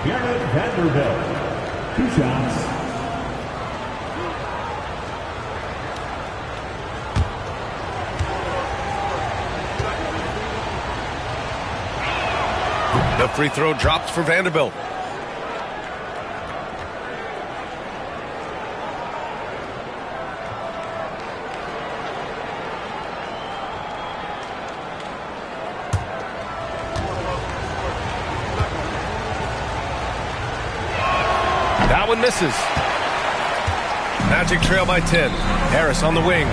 Garrett Vanderbilt. 2 shots. The free throw drops for Vanderbilt. That one misses. Magic trail by 10. Harris on the wing.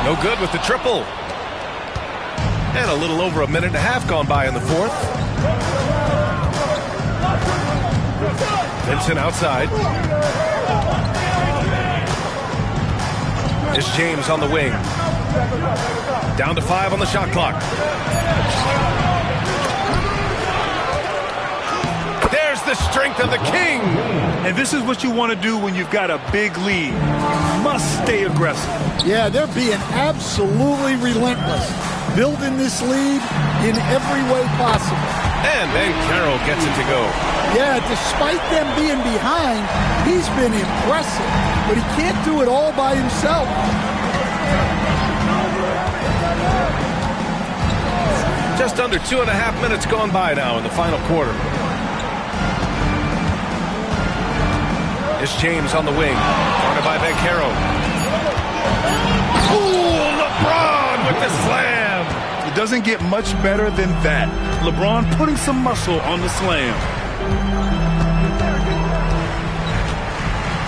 No good with the triple. And a little over a minute and a half gone by in the fourth. Vincent outside. It's James on the wing. Down to 5 on the shot clock. There's the strength of the king. And this is what you want to do when you've got a big lead. You must stay aggressive. Yeah, they're being absolutely relentless. Building this lead in every way possible. And Banchero gets it to go. Yeah, despite them being behind, he's been impressive. But he can't do it all by himself. Just under 2.5 minutes gone by now in the final quarter. It's James on the wing. Guarded by Banchero. Ooh, LeBron with the slam. It doesn't get much better than that. LeBron putting some muscle on the slam.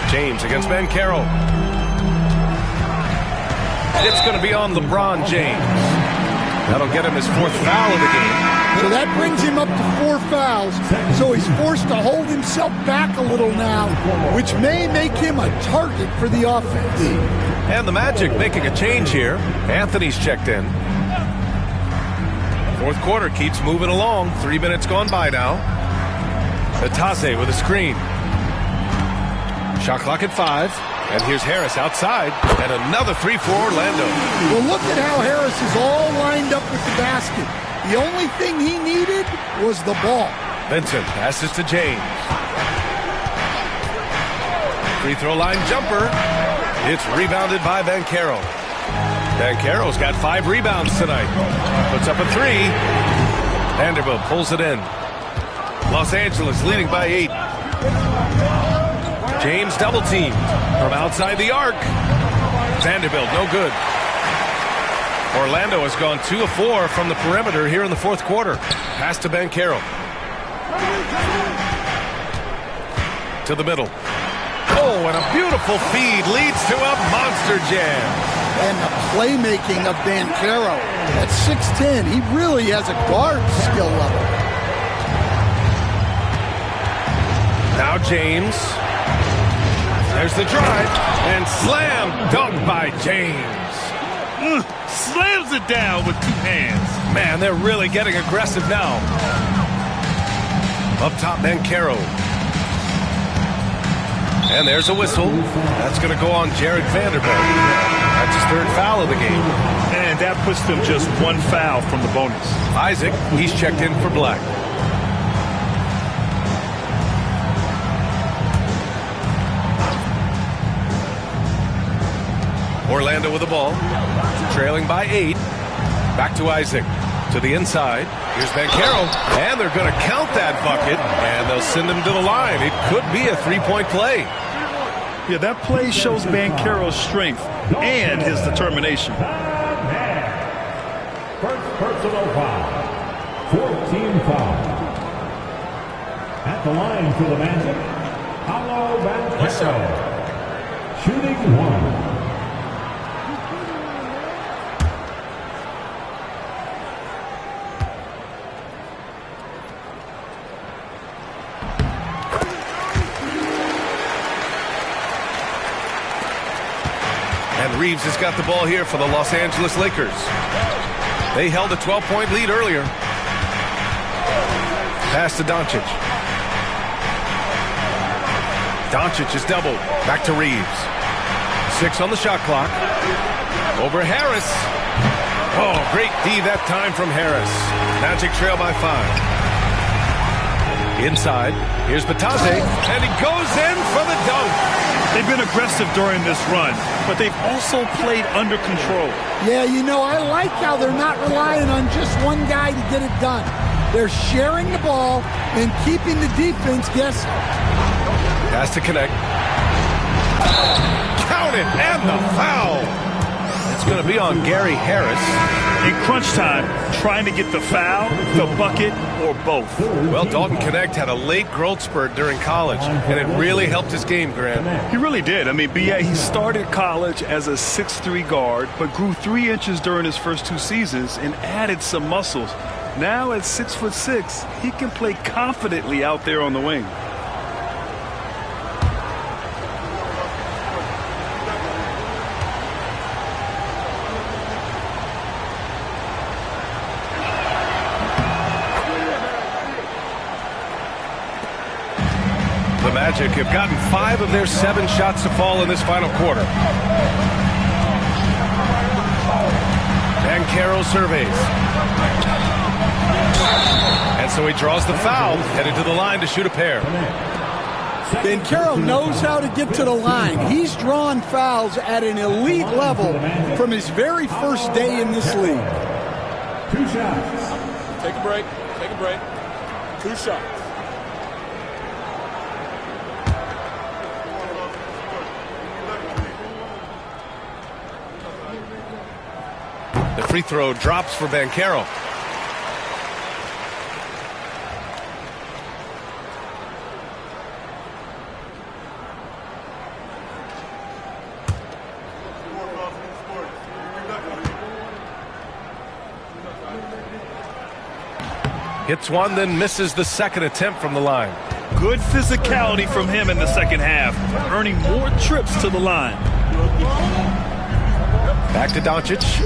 James against Banchero. It's going to be on LeBron James. That'll get him his 4th foul of the game. So that brings him up to 4 fouls. So he's forced to hold himself back a little now, which may make him a target for the offense. And the Magic making a change here. Anthony's checked in. Fourth quarter keeps moving along. 3 minutes gone by now. Batadze with a screen. Shot clock at 5. And here's Harris outside. And another 3 for Orlando. Well, look at how Harris is all lined up with the basket. The only thing he needed was the ball. Vincent passes to James. Free throw line jumper. It's rebounded by Banchero. Banchero's got 5 rebounds tonight. Puts up a 3. Vanderbilt pulls it in. Los Angeles leading by 8. James double teamed from outside the arc. Vanderbilt no good. Orlando has gone 2 of 4 from the perimeter here in the fourth quarter. Pass to Banchero. To the middle. Oh, and a beautiful feed leads to a monster jam. And the playmaking of Banchero. At 6'10", he really has a guard skill level. Now James. There's the drive. And slam dunk by James. Slams it down with 2 hands. Man, they're really getting aggressive now. Up top, Banchero. And there's a whistle. That's going to go on Jared Vanderbilt. That's his 3rd foul of the game. And that puts them just 1 foul from the bonus. Isaac, he's checked in for Black. Orlando with the ball, trailing by 8. Back to Isaac, to the inside. Here's Banchero, and they're going to count that bucket, and they'll send him to the line. It could be a three-point play. Yeah, that play shows Banchero's strength and his determination. First personal foul. 14 foul. At the line for the Magic, paolobanchero. Shooting 1. Reeves has got the ball here for the Los Angeles Lakers. They held a 12-point lead earlier. Pass to Doncic. Doncic is doubled. Back to Reeves. 6 on the shot clock. Over Harris. Oh, great D that time from Harris. Magic trail by 5. Inside. Here's Batase. And he goes in for the dunk. They've been aggressive during this run, but they've also played under control. Yeah, you know, I like how they're not relying on just one guy to get it done. They're sharing the ball and keeping the defense guessing. Has to connect. Count it, and the foul. It's going to be on Gary Harris. In crunch time, trying to get the foul, the bucket, or both. Well, Dalton Knecht had a late growth spurt during college, and it really helped his game, Grant. He really did. I mean, B.A., he started college as a 6'3" guard, but grew 3 inches during his first 2 seasons and added some muscles. Now at 6'6", he can play confidently out there on the wing. The Magic have gotten 5 of their 7 shots to fall in this final quarter. Banchero surveys. And so he draws the foul, headed to the line to shoot a pair. Banchero knows how to get to the line. He's drawn fouls at an elite level from his very first day in this league. 2 shots. Take a break. Take a break. 2 shots. The free throw drops for Banchero. Hits one, then misses the second attempt from the line. Good physicality from him in the second half, earning more trips to the line. Back to Doncic.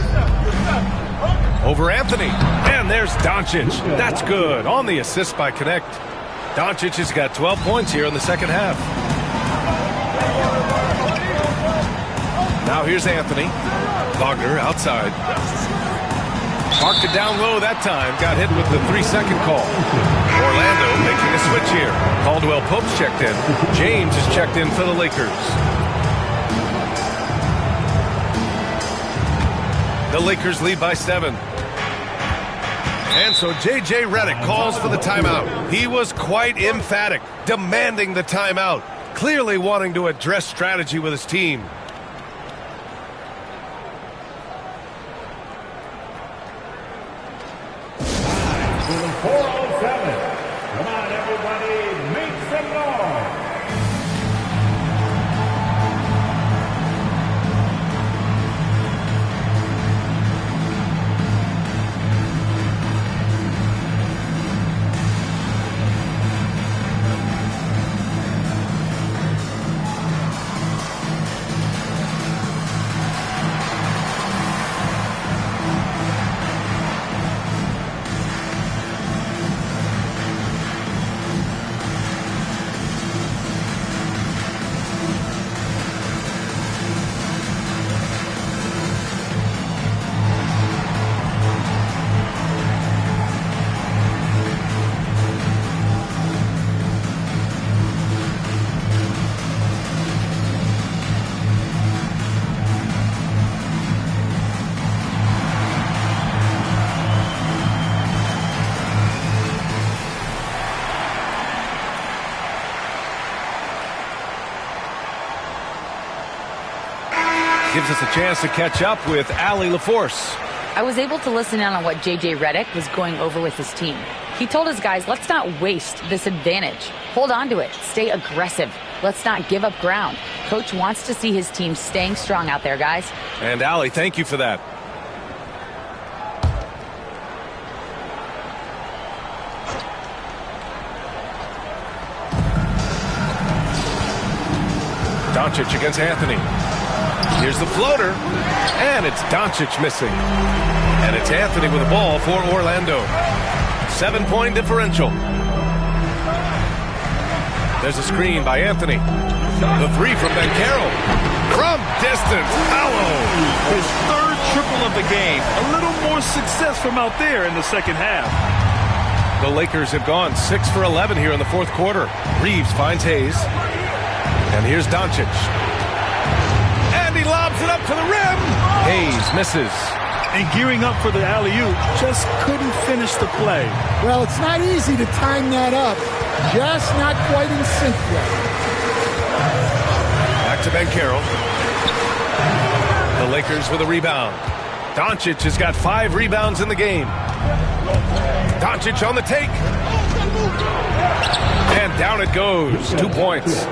Over Anthony. And there's Doncic. That's good. On the assist by Knecht. Doncic has got 12 points here in the second half. Now here's Anthony. Wagner outside. Marked it down low that time. Got hit with the 3-second call. Orlando making a switch here. Caldwell Pope's checked in. James is checked in for the Lakers. The Lakers lead by 7. And so J.J. Redick calls for the timeout. He was quite emphatic, demanding the timeout, clearly wanting to address strategy with his team. Come on, everybody, make some noise. gives us a chance to catch up with Allie LaForce. I was able to listen in on what J.J. Redick was going over with his team. He told his guys, let's not waste this advantage. Hold on to it. Stay aggressive. Let's not give up ground. Coach wants to see his team staying strong out there, guys. And Allie, thank you for that. Doncic against Anthony. Here's the floater, and it's Doncic missing. And it's Anthony with the ball for Orlando. 7-point differential. There's a screen by Anthony. The three from Banchero. From distance, Paolo. His third triple of the game. A little more success from out there in the second half. The Lakers have gone 6 for 11 here in the fourth quarter. Reeves finds Hayes. And here's Doncic. And he lobs it up to the rim. Hayes misses. And gearing up for the alley-oop, just couldn't finish the play. Well, it's not easy to time that up. Just not quite in sync yet. Back to Banchero. The Lakers with a rebound. Doncic has got 5 rebounds in the game. Doncic on the take. And down it goes. 2 points.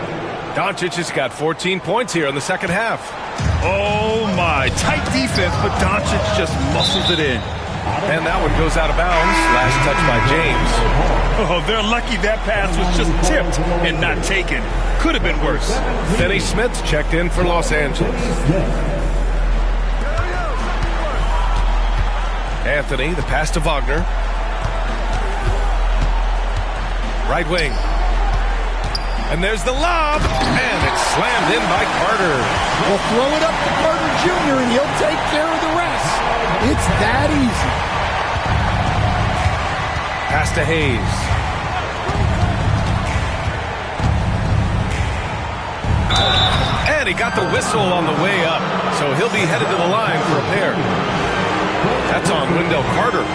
Doncic has got 14 points here in the second half. Oh, my. Tight defense, but Doncic just muscles it in. And that one goes out of bounds. Last touch by James. Oh, they're lucky that pass was just tipped and not taken. Could have been worse. Finney Smith checked in for Los Angeles. Anthony, the pass to Wagner. Right wing. And there's the lob, and it's slammed in by Carter. We'll throw it up to Carter Jr., and he'll take care of the rest. It's that easy. Pass to Hayes. And he got the whistle on the way up, so he'll be headed to the line for a pair. That's on Wendell Carter.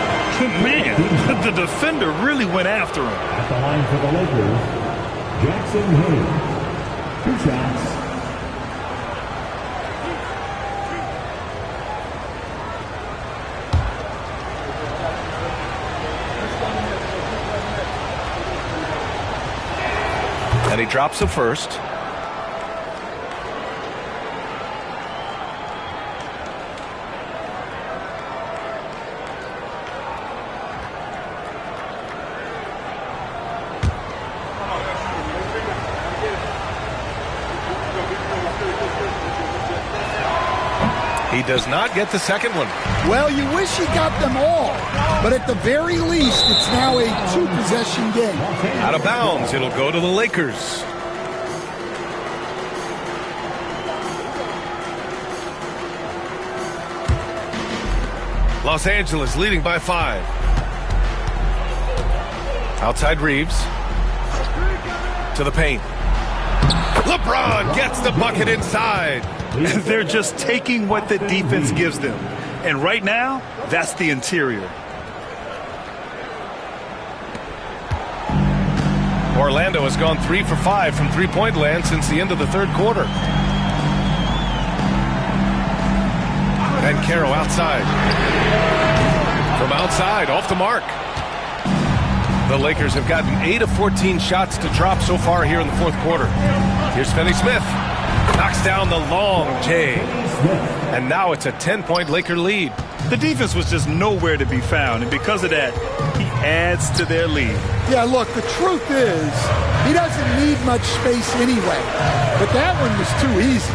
Man, the defender really went after him. At the line for the Lakers, Jackson Hayes. 2 shots. And he drops the first. He does not get the second one. Well, you wish he got them all, but at the very least, it's now a 2-possession game. Out of bounds, it'll go to the Lakers. Los Angeles leading by 5. Outside Reeves. To the paint. LeBron gets the bucket inside. They're just taking what the defense gives them. And right now, that's the interior. Orlando has gone 3 for 5 from three-point land since the end of the third quarter. Banchero outside. From outside, off the mark. The Lakers have gotten 8 of 14 shots to drop so far here in the fourth quarter. Here's Finney Smith. Knocks down the long J. And now it's a 10-point Laker lead. The defense was just nowhere to be found, and because of that, he adds to their lead. Yeah, look, the truth is, he doesn't need much space anyway. But that one was too easy.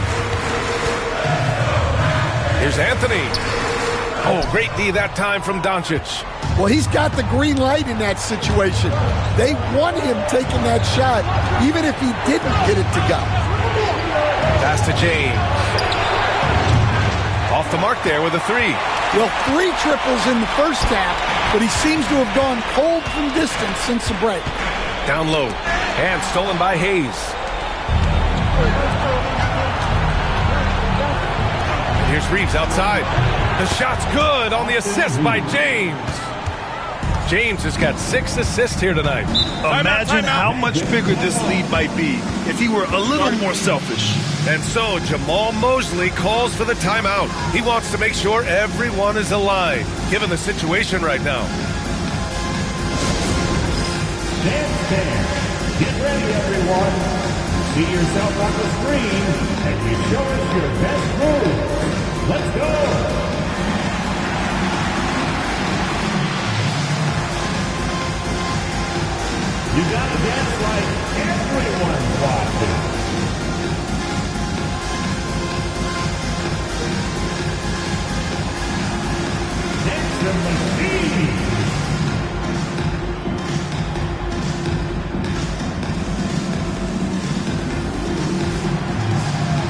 Here's Anthony. Oh, great D that time from Doncic. Well, he's got the green light in that situation. They want him taking that shot, even if he didn't get it to go. Pass to James. Off the mark there with a 3. Well, 3 triples in the first half, but he seems to have gone cold from distance since the break. Down low. And stolen by Hayes. And here's Reeves outside. The shot's good on the assist by James. James has got 6 assists here tonight. Imagine how much bigger this lead might be if he were a little more selfish. And so Jamal Mosley calls for the timeout. He wants to make sure everyone is aligned, given the situation right now. Stand. Get ready, everyone. See yourself on the screen, and you show us your best move. Let's go. You gotta dance like everyone's watching. Next to Machine.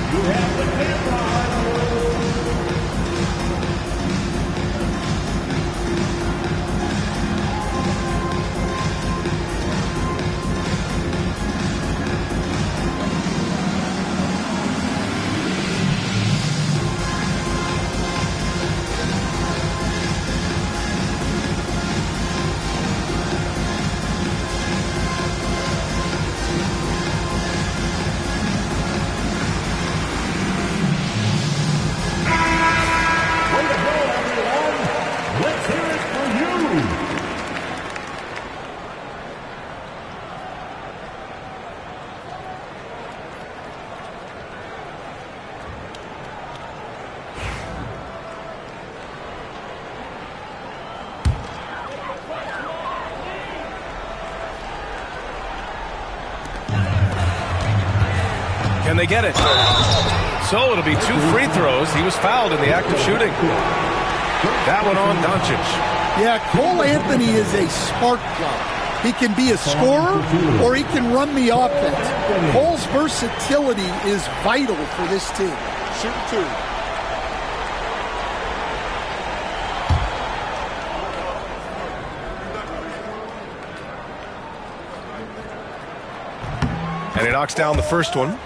You have the camera on. Can they get it? So it'll be 2 free throws. He was fouled in the act of shooting. That one on Doncic. Yeah, Cole Anthony is a spark plug. He can be a scorer or he can run the offense. Cole's versatility is vital for this team. Shoot 2. And he knocks down the first one.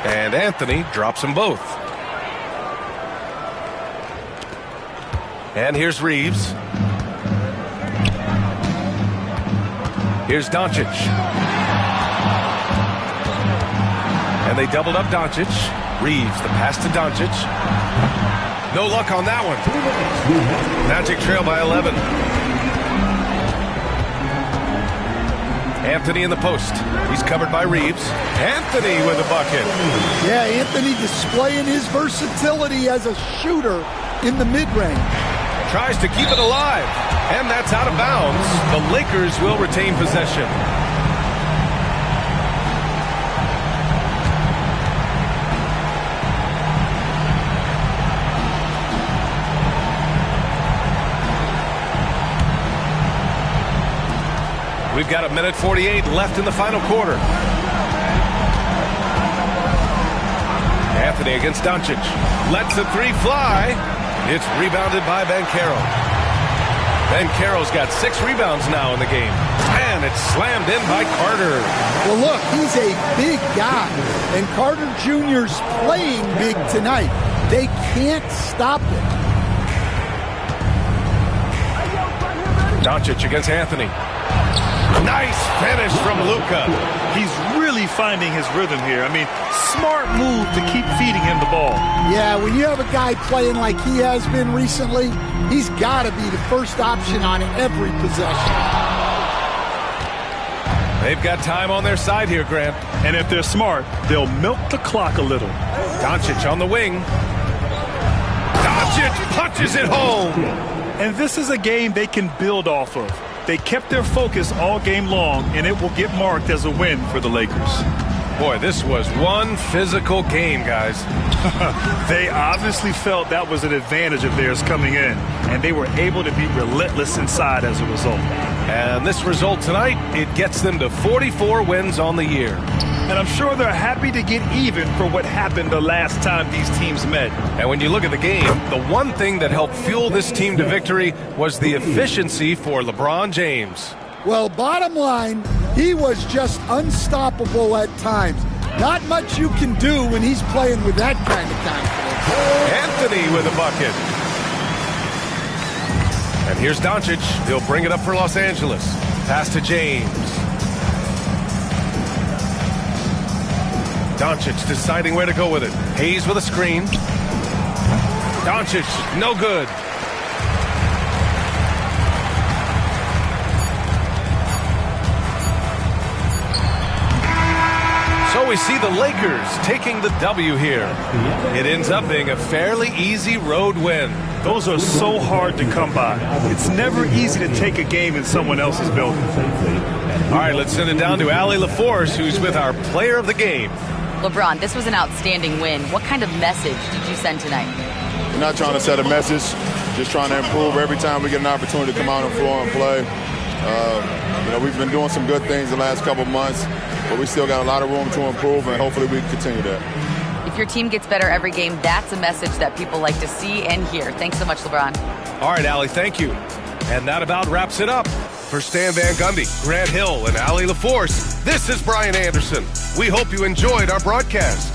And Anthony drops them both. And here's Reeves. Here's Doncic. And they doubled up Doncic. Reeves, the pass to Doncic. No luck on that one. Magic trail by 11. Anthony in the post. He's covered by Reeves. Anthony with a bucket. Yeah, Anthony displaying his versatility as a shooter in the mid-range. Tries to keep it alive. And that's out of bounds. The Lakers will retain possession. We've got 1:48 left in the final quarter. Anthony against Doncic. Lets the 3 fly. It's rebounded by Banchero. Banchero's got 6 rebounds now in the game. And it's slammed in by Carter. Well, look, he's a big guy. And Carter Jr.'s playing big tonight. They can't stop him. Doncic against Anthony. Nice finish from Luka. He's really finding his rhythm here. I mean, smart move to keep feeding him the ball. Yeah, when you have a guy playing like he has been recently, he's got to be the first option on every possession. They've got time on their side here, Grant. And if they're smart, they'll milk the clock a little. Doncic on the wing. Doncic punches it home. And this is a game they can build off of. They kept their focus all game long, and it will get marked as a win for the Lakers. Boy, this was one physical game, guys. They obviously felt that was an advantage of theirs coming in, and they were able to be relentless inside as a result. And this result tonight, it gets them to 44 wins on the year. And I'm sure they're happy to get even for what happened the last time these teams met. And when you look at the game, the one thing that helped fuel this team to victory was the efficiency for LeBron James. Well, bottom line, He was just unstoppable at times. Not much you can do when he's playing with that kind of confidence. Anthony with a bucket. And here's Doncic. He'll bring it up for Los Angeles. Pass to James. Doncic deciding where to go with it. Hayes with a screen. Doncic, no good. So we see the Lakers taking the W here. It ends up being a fairly easy road win. Those are so hard to come by. It's never easy to take a game in someone else's building. All right, let's send it down to Allie LaForce, who's with our player of the game. LeBron, this was an outstanding win. What kind of message did you send tonight? We're not trying to set a message, just trying to improve every time we get an opportunity to come out on the floor and play. We've been doing some good things the last couple months, but we still got a lot of room to improve, and hopefully we can continue that. If your team gets better every game, that's a message that people like to see and hear. Thanks so much, LeBron. All right, Allie, thank you. And that about wraps it up. For Stan Van Gundy, Grant Hill, and Allie LaForce, this is Brian Anderson. We hope you enjoyed our broadcast.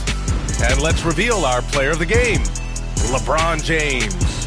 And let's reveal our player of the game, LeBron James.